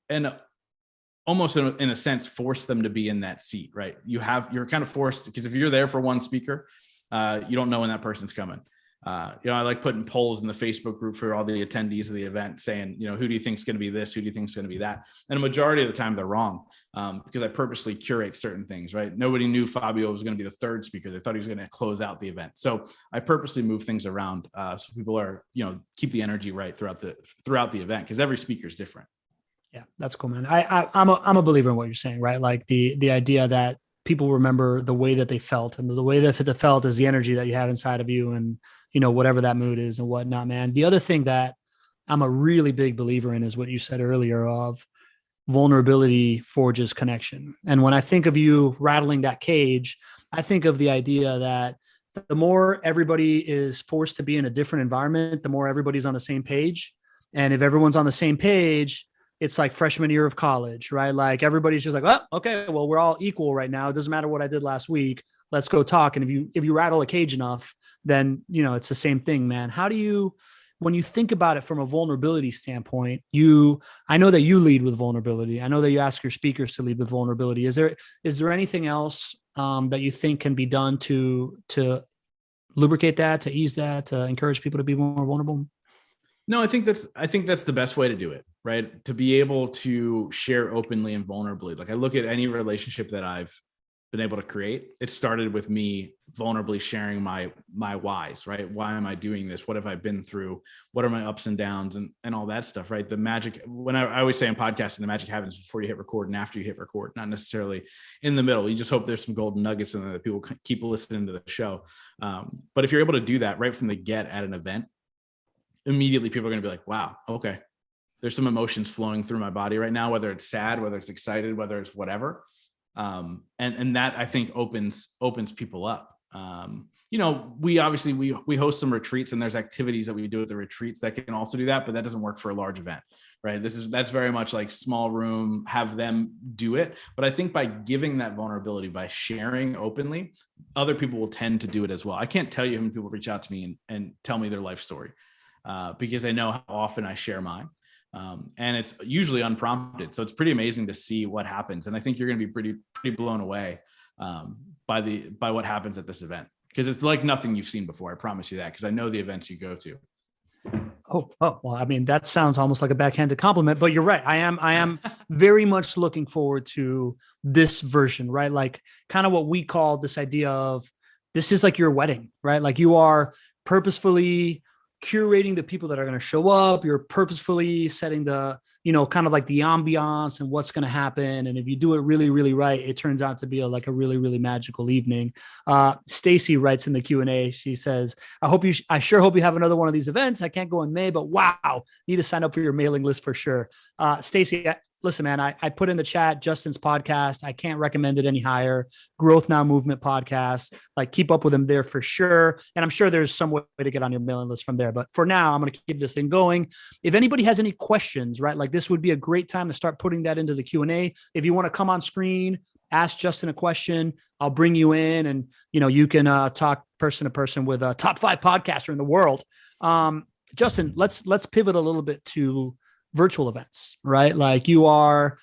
almost in a sense, force them to be in that seat, right? You're kind of forced, because if you're there for one speaker, you don't know when that person's coming. I like putting polls in the Facebook group for all the attendees of the event saying, who do you think is going to be this? Who do you think is going to be that? And a majority of the time they're wrong because I purposely curate certain things, right? Nobody knew Fabio was going to be the third speaker. They thought he was going to close out the event. So I purposely move things around so people are, keep the energy right throughout the event, because every speaker is different. Yeah, that's cool, man. I'm a believer in what you're saying, right? Like the idea that people remember the way that they felt, and the way that they felt is the energy that you have inside of you, and whatever that mood is and whatnot, man. The other thing that I'm a really big believer in is what you said earlier of vulnerability forges connection. And when I think of you rattling that cage, I think of the idea that the more everybody is forced to be in a different environment, the more everybody's on the same page. And if everyone's on the same page, it's like freshman year of college, right? Like everybody's just like, oh, okay, well, we're all equal right now. It doesn't matter what I did last week. Let's go talk. And if you rattle a cage enough, then it's the same thing, man. How do you, when you think about it from a vulnerability standpoint, I know that you lead with vulnerability. I know that you ask your speakers to lead with vulnerability. Is there anything else that you think can be done to lubricate that, to ease that, to encourage people to be more vulnerable? No, I think that's the best way to do it, right? To be able to share openly and vulnerably. Like I look at any relationship that I've been able to create, it started with me vulnerably sharing my whys, right? Why am I doing this? What have I been through? What are my ups and downs and all that stuff, right? The magic, when I always say in podcasting, the magic happens before you hit record and after you hit record, not necessarily in the middle. You just hope there's some golden nuggets in there that people keep listening to the show. But if you're able to do that right from the get at an event, immediately people are going to be like, wow, okay, there's some emotions flowing through my body right now, whether it's sad, whether it's excited, whether it's whatever. And that I think opens people up. We obviously we host some retreats and there's activities that we do at the retreats that can also do that, but that doesn't work for a large event, right? That's very much like small room, have them do it. But I think by giving that vulnerability, by sharing openly, other people will tend to do it as well. I can't tell you how many people reach out to me and tell me their life story. Because they know how often I share mine. And it's usually unprompted. So it's pretty amazing to see what happens. And I think you're going to be pretty blown away by what happens at this event, because it's like nothing you've seen before. I promise you that, because I know the events you go to. Oh, well, I mean, that sounds almost like a backhanded compliment, but you're right. I am very much looking forward to this version, right? Like kind of what we call this idea of this is like your wedding, right? Like you are purposefully curating the people that are going to show up. You're purposefully setting the, kind of like the ambiance and what's going to happen. And if you do it really, really right, it turns out to be like a really, really magical evening. Stacy writes in the Q&A, she says, I sure hope you have another one of these events. I can't go in May, but wow, need to sign up for your mailing list for sure. Stacy, listen, man, I put in the chat Justin's podcast. I can't recommend it any higher. Growth Now Movement podcast. Like keep up with him there for sure. And I'm sure there's some way to get on your mailing list from there. But for now, I'm going to keep this thing going. If anybody has any questions, right, like this would be a great time to start putting that into the Q&A. If you want to come on screen, ask Justin a question, I'll bring you in and, you can talk person to person with a top 5 podcaster in the world. Justin, let's pivot a little bit to virtual events, right? Like you are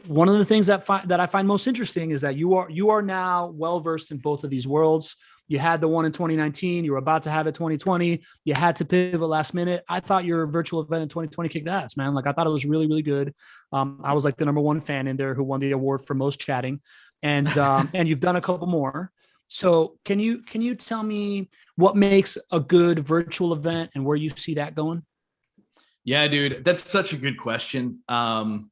one of the things that I find most interesting is that you are now well-versed in both of these worlds. You had the one in 2019, you were about to have it 2020. You had to pivot last minute. I thought your virtual event in 2020 kicked ass, man. Like I thought it was really, really good. I was like the number 1 fan in there who won the award for most chatting, and you've done a couple more. So can you tell me what makes a good virtual event and where you see that going? Yeah, dude, that's such a good question. And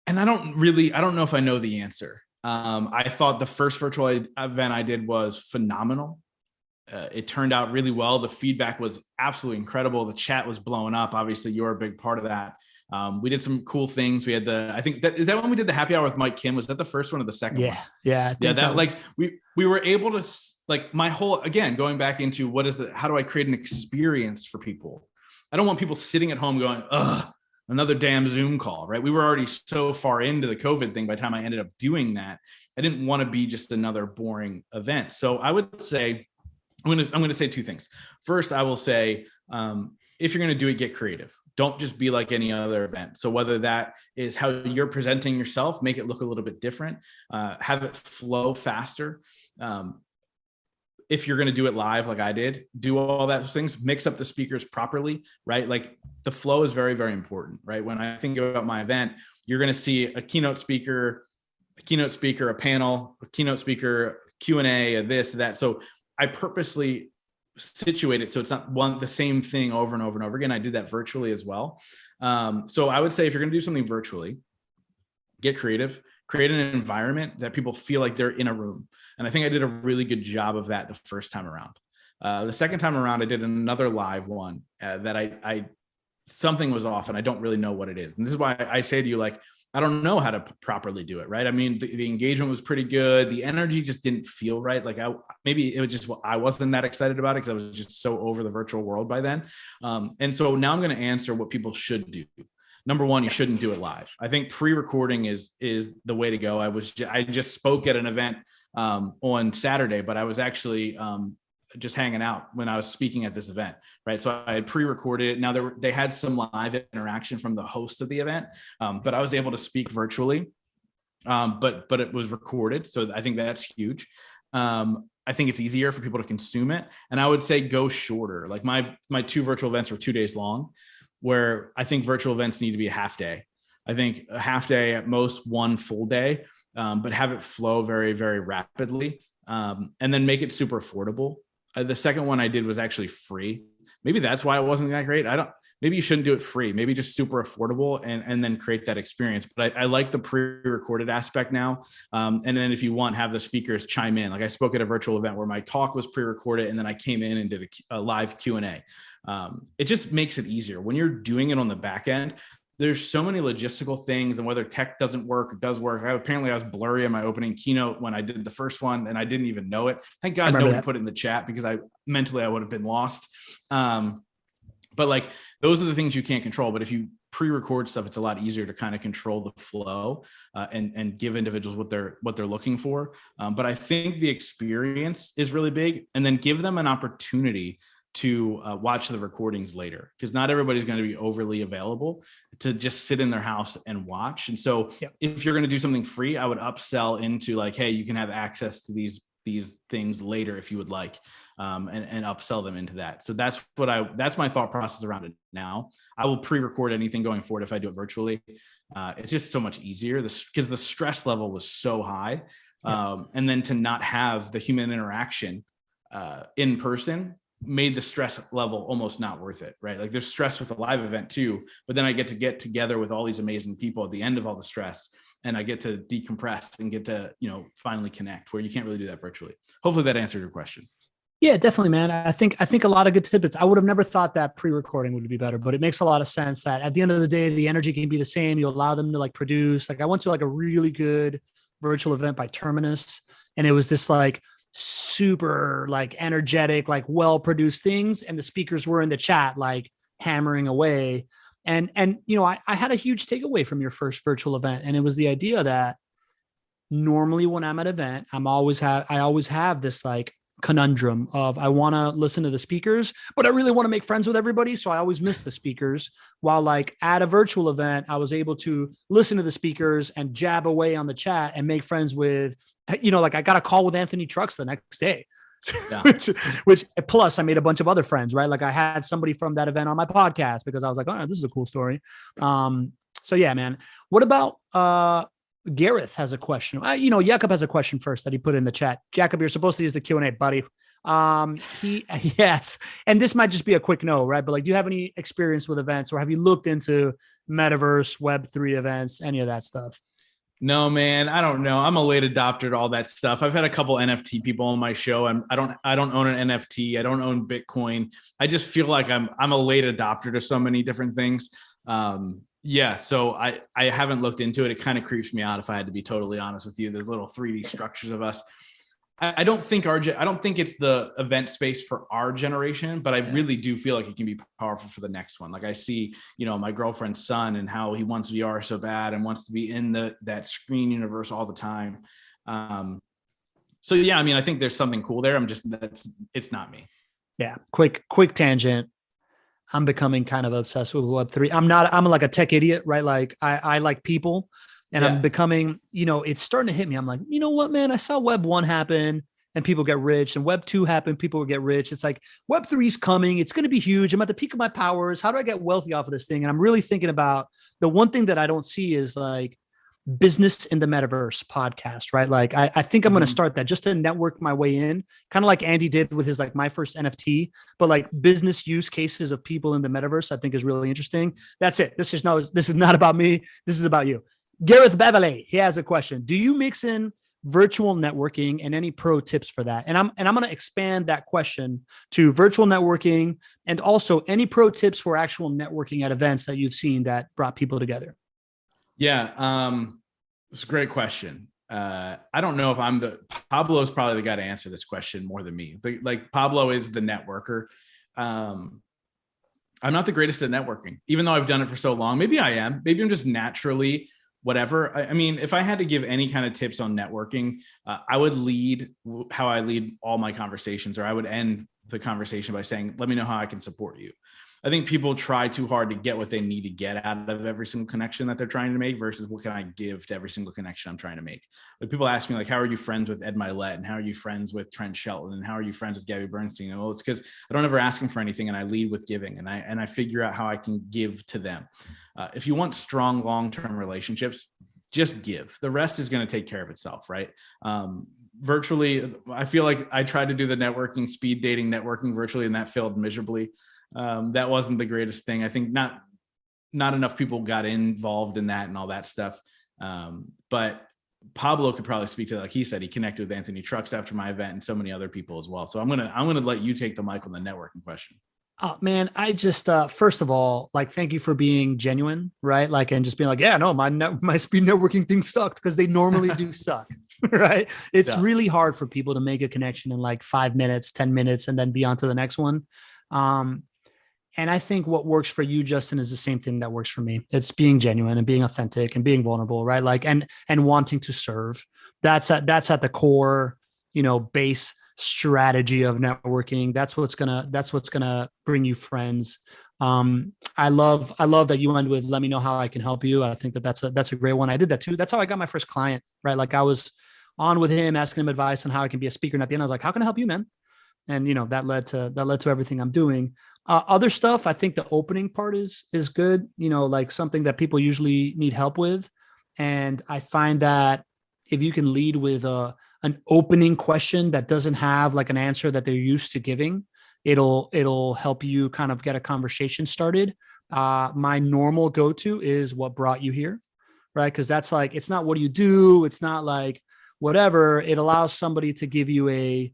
I don't know if I know the answer. I thought the first virtual event I did was phenomenal. It turned out really well. The feedback was absolutely incredible. The chat was blowing up. Obviously, you're a big part of that. We did some cool things. We had is that when we did the happy hour with Mike Kim? Was that the first one or the second one? Yeah. We were able to, like, my whole, again, going back into how do I create an experience for people? I don't want people sitting at home going, ugh, another damn Zoom call, right? We were already so far into the COVID thing by the time I ended up doing that. I didn't want to be just another boring event. So I would say, I'm going to say 2 things. First, I will say, if you're going to do it, get creative. Don't just be like any other event. So whether that is how you're presenting yourself, make it look a little bit different, have it flow faster. If you're going to do it live, like I did, do all that things, mix up the speakers properly, right? Like the flow is very, very important, right? When I think about my event, you're going to see a keynote speaker, a panel, a keynote speaker, Q&A, this, that. So I purposely situate it so it's not the same thing over and over and over again. I did that virtually as well. So I would say if you're going to do something virtually, get creative, create an environment that people feel like they're in a room. And I think I did a really good job of that the first time around. The second time around, I did another live one that I something was off and I don't really know what it is. And this is why I say to you, like, I don't know how to properly do it. Right. I mean, the engagement was pretty good. The energy just didn't feel right. Like maybe it was just, I wasn't that excited about it because I was just so over the virtual world by then. And so now I'm going to answer what people should do. Number one, you shouldn't do it live. I think pre-recording is the way to go. I just spoke at an event on Saturday, but I was actually just hanging out when I was speaking at this event, right? So I had pre-recorded it. Now they had some live interaction from the host of the event, but I was able to speak virtually, but it was recorded. So I think that's huge. I think it's easier for people to consume it. And I would say go shorter. Like my 2 virtual events were 2 days long, where I think virtual events need to be a half day. I think a half day at most, 1 full day, but have it flow very, very rapidly, and then make it super affordable. The second one I did was actually free. Maybe that's why it wasn't that great. Maybe you shouldn't do it free, maybe just super affordable and then create that experience. But I like the pre-recorded aspect now. And then if you want, have the speakers chime in. Like I spoke at a virtual event where my talk was pre-recorded and then I came in and did a live Q&A. It just makes it easier when you're doing it on the back end. There's so many logistical things and whether tech doesn't work or does work. Apparently I was blurry in my opening keynote when I did the first one and I didn't even know it. Thank God nobody put it in the chat because I would have been lost. But like, those are the things you can't control. But if you pre-record stuff, it's a lot easier to kind of control the flow and give individuals what they're looking for. But I think the experience is really big, and then give them an opportunity to watch the recordings later, because not everybody's going to be overly available to just sit in their house and watch. And so if you're going to do something free, I would upsell into like, hey, you can have access to these things later if you would like, and upsell them into that. So that's my thought process around it now. I will pre-record anything going forward if I do it virtually. It's just so much easier because the stress level was so high. And then to not have the human interaction in person made the stress level almost not worth it, right? Like there's stress with a live event too, but then I get to get together with all these amazing people at the end of all the stress, and I get to decompress and get to, finally connect, where you can't really do that virtually. Hopefully that answered your question. Yeah, definitely, man. I think a lot of good tidbits. I would have never thought that pre-recording would be better, but it makes a lot of sense that at the end of the day, the energy can be the same. You allow them to like produce. Like I went to like a really good virtual event by Terminus, and it was this like super like energetic, like well-produced things. And the speakers were in the chat, like hammering away. And I had a huge takeaway from your first virtual event. And it was the idea that normally when I'm at an event, I always have this like conundrum of I want to listen to the speakers, but I really want to make friends with everybody. So I always miss the speakers. While like at a virtual event, I was able to listen to the speakers and jab away on the chat and make friends with, like I got a call with Anthony Trucks the next day, yeah. which plus I made a bunch of other friends, right? Like I had somebody from that event on my podcast because I was like, oh, this is a cool story. So yeah, man. What about, Gareth has a question. Jakob has a question first that he put in the chat. Jakob, you're supposed to use the Q&A, buddy. Yes. And this might just be a quick no, right? But like, do you have any experience with events, or have you looked into metaverse, Web3 events, any of that stuff? No, man, I don't know. I'm a late adopter to all that stuff. I've had a couple NFT people on my show. I don't own an NFT. I don't own Bitcoin. I just feel like I'm a late adopter to so many different things. Yeah, so I haven't looked into it. It kind of creeps me out, if I had to be totally honest with you. There's little 3D structures of us. I don't think it's the event space for our generation, but I really do feel like it can be powerful for the next one. Like I see, my girlfriend's son and how he wants VR so bad and wants to be in that screen universe all the time. So yeah, I mean, I think there's something cool there. It's not me. Yeah. Quick tangent. I'm becoming kind of obsessed with Web3. I'm like a tech idiot, right? Like I like people. And I'm becoming, it's starting to hit me. I'm like, you know what, man, I saw Web 1 happen and people get rich, and Web 2 happen, people will get rich. It's like Web 3 is coming. It's going to be huge. I'm at the peak of my powers. How do I get wealthy off of this thing? And I'm really thinking about the one thing that I don't see is like business in the metaverse podcast, right? Like I think I'm going to start that just to network my way in, kind of like Andy did with his, like my first NFT, but like business use cases of people in the metaverse, I think is really interesting. That's it. This is not about me. This is about you. Gareth Beverley, he has a question. Do you mix in virtual networking and any pro tips for that. And I'm going to expand that question to virtual networking and also any pro tips for actual networking at events that you've seen that brought people together. Yeah. It's a great question. I don't know if Pablo's probably the guy to answer this question more than me. But like Pablo is the networker. I'm not the greatest at networking, even though I've done it for so long. Maybe I am. Maybe I'm just naturally whatever. I mean, if I had to give any kind of tips on networking, I would lead how I lead all my conversations, or I would end the conversation by saying, let me know how I can support you. I think people try too hard to get what they need to get out of every single connection that they're trying to make versus what can I give to every single connection I'm trying to make. Like people ask me like, how are you friends with Ed Milet? And how are you friends with Trent Shelton? And how are you friends with Gabby Bernstein? And well, it's because I don't ever ask them for anything and I lead with giving and I figure out how I can give to them. If you want strong long-term relationships, just give. The rest is going to take care of itself, right? Virtually, I feel like I tried to do the networking, speed dating networking virtually, and that failed miserably. That wasn't the greatest thing. I think not enough people got involved in that and all that stuff. But Pablo could probably speak to that. Like he said, he connected with Anthony Trucks after my event and so many other people as well. So I'm gonna let you take the mic on the networking question. Oh man, I just first of all, like, thank you for being genuine, right? Like, and just being like, yeah, no, my speed networking thing sucked, because they normally do suck, right? It's really hard for people to make a connection in like 5 minutes, 10 minutes, and then be on to the next one. And I think what works for you, Justin, is the same thing that works for me. It's being genuine and being authentic and being vulnerable, right? Like, and wanting to serve. That's at the core, base strategy of networking. That's what's gonna bring you friends. I love that you end with, let me know how I can help you. I think that's a great one. I did that too. That's how I got my first client, right? Like I was on with him, asking him advice on how I can be a speaker. And at the end, I was like, how can I help you, man? And that led to everything I'm doing. Other stuff, I think the opening part is good, like something that people usually need help with. And I find that if you can lead with an opening question that doesn't have like an answer that they're used to giving, it'll help you kind of get a conversation started. My normal go-to is, what brought you here, right? Because that's like, it's not what do you do, it's not like whatever. It allows somebody to give you a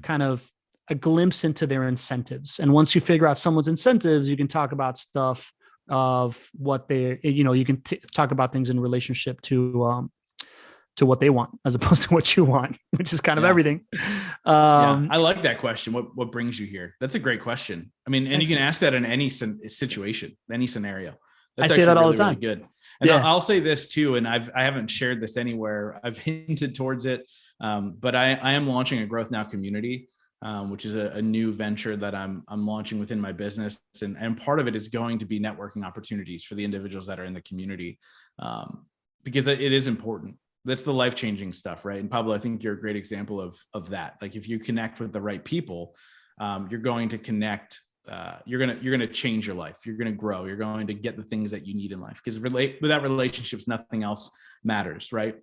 kind of a glimpse into their incentives. And once you figure out someone's incentives, you can talk about stuff of what they, you can talk about things in relationship to what they want, as opposed to what you want, which is kind of everything. I like that question. What brings you here? That's a great question. I mean, and you can ask that in any situation, any scenario. That's I say that all the time. Really good. And I'll say this too, and I haven't shared this anywhere. I've hinted towards it, but I am launching a Growth Now community, which is a new venture that I'm launching within my business. And part of it is going to be networking opportunities for the individuals that are in the community, because it is important. That's the life-changing stuff, right? And Pablo, I think you're a great example of that. Like if you connect with the right people, you're going to connect. You're gonna change your life. You're gonna grow. You're going to get the things that you need in life, because without relationships, nothing else matters, right?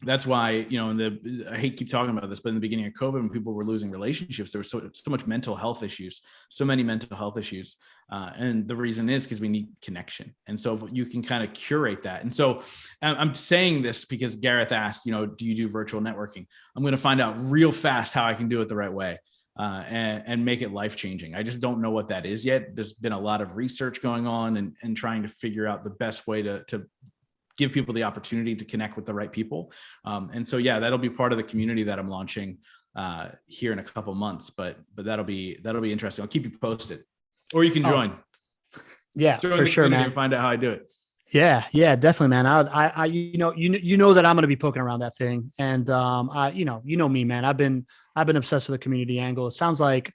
That's why, I hate keep talking about this, but in the beginning of COVID, when people were losing relationships, there was so much mental health issues, so many mental health issues. And the reason is because we need connection. And so if you can kind of curate that. And so I'm saying this because Gareth asked, do you do virtual networking? I'm going to find out real fast how I can do it the right way. And make it life-changing. I just don't know what that is yet. There's been a lot of research going on and trying to figure out the best way to give people the opportunity to connect with the right people. And so, that'll be part of the community that I'm launching here in a couple months, but that'll be interesting. I'll keep you posted, or you can join. Yeah, join for sure, man. And find out how I do it. Yeah, definitely, man. I that I'm going to be poking around that thing. And, me, man, I've been obsessed with the community angle. It sounds like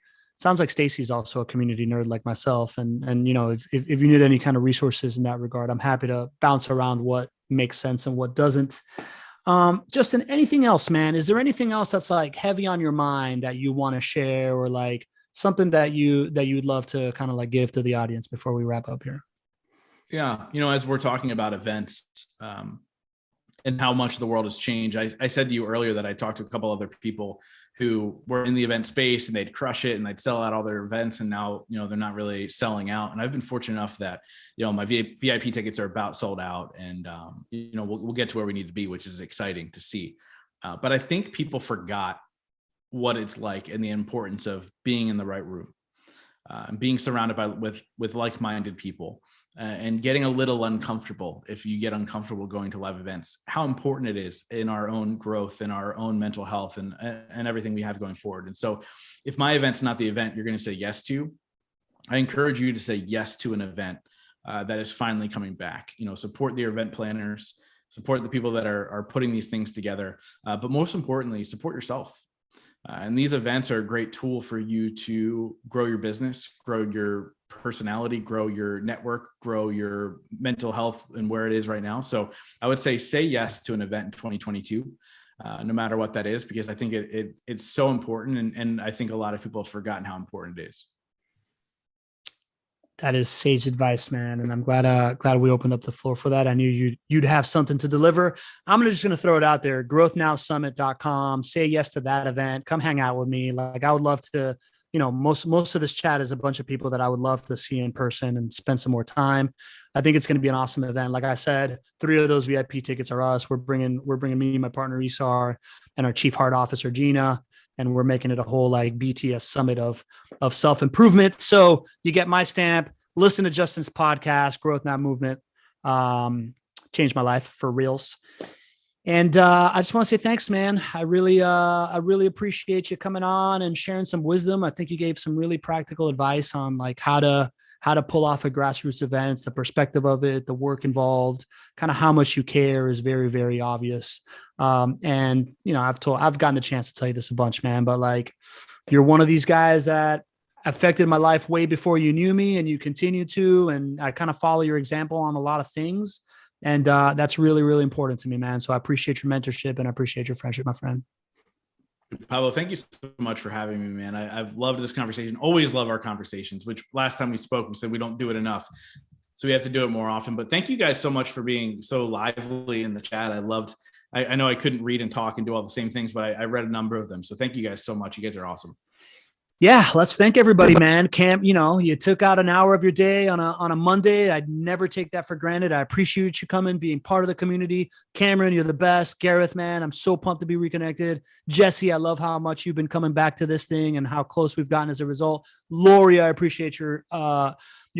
Stacy's also a community nerd like myself. And if you need any kind of resources in that regard, I'm happy to bounce around what makes sense and what doesn't. Justin, anything else, man? Is there anything else that's like heavy on your mind that you want to share, or like something that you'd love to kind of like give to the audience before we wrap up here? Yeah. As we're talking about events, and how much the world has changed. I said to you earlier that I talked to a couple other people who were in the event space and they'd crush it and they'd sell out all their events. And now, they're not really selling out. And I've been fortunate enough that, my VIP tickets are about sold out, and, we'll get to where we need to be, which is exciting to see. But I think people forgot what it's like and the importance of being in the right room, being surrounded with like-minded people, and getting a little uncomfortable. If you get uncomfortable going to live events, how important it is in our own growth, in our own mental health, and everything we have going forward. And so if my event's not the event you're going to say yes to, I encourage you to say yes to an event that is finally coming back. Support the event planners, support the people that are putting these things together, but most importantly, support yourself. And these events are a great tool for you to grow your business, grow your personality, grow your network, grow your mental health and where it is right now. So I would say yes to an event in 2022, no matter what that is, because I think it's so important. And I think a lot of people have forgotten how important it is. That is sage advice, man. And I'm glad we opened up the floor for that. I knew you'd have something to deliver. I'm just going to throw it out there. growthnowsummit.com. Say yes to that event. Come hang out with me. Like, I would love to, most of this chat is a bunch of people that I would love to see in person and spend some more time. I think it's going to be an awesome event. Like I said, 3 of those VIP tickets are us. We're bringing me, my partner Isar, and our chief heart officer Gina. And we're making it a whole like BTS summit of self-improvement. So you get my stamp, listen to Justin's podcast, Growth Now Movement, changed my life for reals. And I just want to say thanks, man. I really appreciate you coming on and sharing some wisdom. I think you gave some really practical advice on like how to pull off a grassroots events, the perspective of it, the work involved, kind of how much you care is very, very obvious. And I've gotten the chance to tell you this a bunch, man, but like, you're one of these guys that affected my life way before you knew me, and you continue to, and I kind of follow your example on a lot of things. And that's really, really important to me, man. So I appreciate your mentorship and I appreciate your friendship, my friend. Pablo, thank you so much for having me, man. I've loved this conversation. Always love our conversations, which last time we spoke, we said we don't do it enough. So we have to do it more often. But thank you guys so much for being so lively in the chat. I know I couldn't read and talk and do all the same things, but I read a number of them. So thank you guys so much. You guys are awesome. Yeah, let's thank everybody, man. Cam, you took out an hour of your day on a Monday. I'd never take that for granted. I appreciate you coming, being part of the community. Cameron, you're the best. Gareth, man, I'm so pumped to be reconnected. Jesse, I love how much you've been coming back to this thing and how close we've gotten as a result. Lori, I appreciate your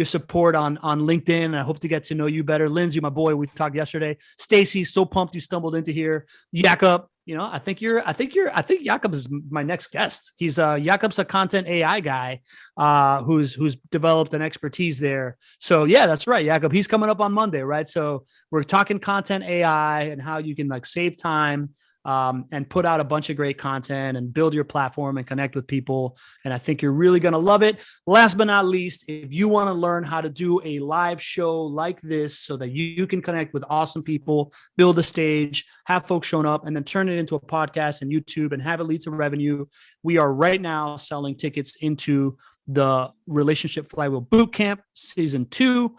support on LinkedIn. I hope to get to know you better. Lindsay, my boy, we talked yesterday. Stacy, so pumped you stumbled into here. Jakob, I think Jakob is my next guest. He's Jakob's a content AI guy who's developed an expertise there. So yeah, that's right. Jakob, he's coming up on Monday, right? So we're talking content AI and how you can like save time and put out a bunch of great content and build your platform and connect with people. And I think you're really going to love it. Last but not least, if you want to learn how to do a live show like this so that you can connect with awesome people, build a stage, have folks showing up, and then turn it into a podcast and YouTube and have it lead to revenue, we are right now selling tickets into the Relationship Flywheel Bootcamp Season 2.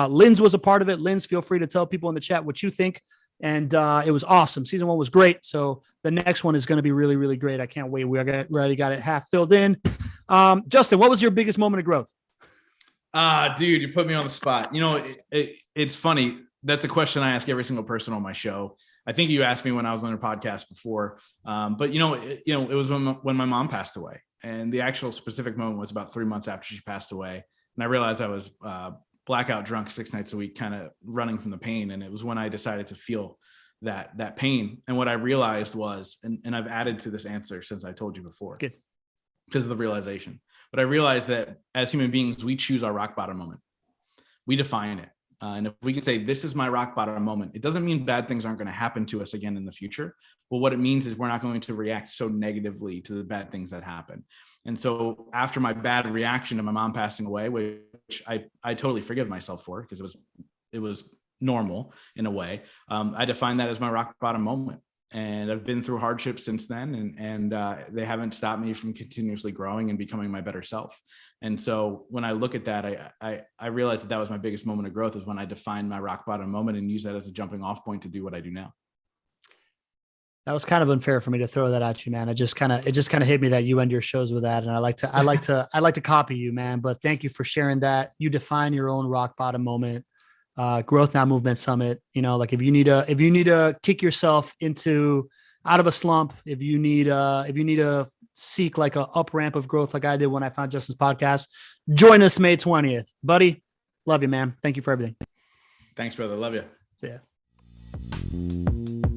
Linz was a part of it. Linz, feel free to tell people in the chat what you think. And it was awesome. Season 1 was great. So the next one is going to be really, really great. I can't wait. We already got it half filled in. Justin, what was your biggest moment of growth? Dude, you put me on the spot. It's funny. That's a question I ask every single person on my show. I think you asked me when I was on your podcast before. But it was when my mom passed away, and the actual specific moment was about 3 months after she passed away. And I realized I was blackout drunk 6 nights a week, kind of running from the pain. And it was when I decided to feel that pain. And what I realized was, and I've added to this answer since I told you before, good, because of the realization. But I realized that as human beings, we choose our rock bottom moment. We define it. And if we can say, this is my rock bottom moment, it doesn't mean bad things aren't going to happen to us again in the future. But what it means is we're not going to react so negatively to the bad things that happen. And so after my bad reaction to my mom passing away, which I totally forgive myself for, because it was normal in a way, I define that as my rock bottom moment. And I've been through hardships since then, and they haven't stopped me from continuously growing and becoming my better self. And so when I look at that, I realized that was my biggest moment of growth, is when I defined my rock bottom moment and use that as a jumping off point to do what I do now. That was kind of unfair for me to throw that at you, man. It just kind of hit me that you end your shows with that. And I like to copy you, man, but thank you for sharing that. You define your own rock bottom moment. Growth Now Movement Summit. Like if you need to kick yourself into out of a slump, if you need to seek like a up ramp of growth, like I did when I found Justin's podcast, join us May 20th, buddy. Love you, man. Thank you for everything. Thanks, brother. Love you. See ya.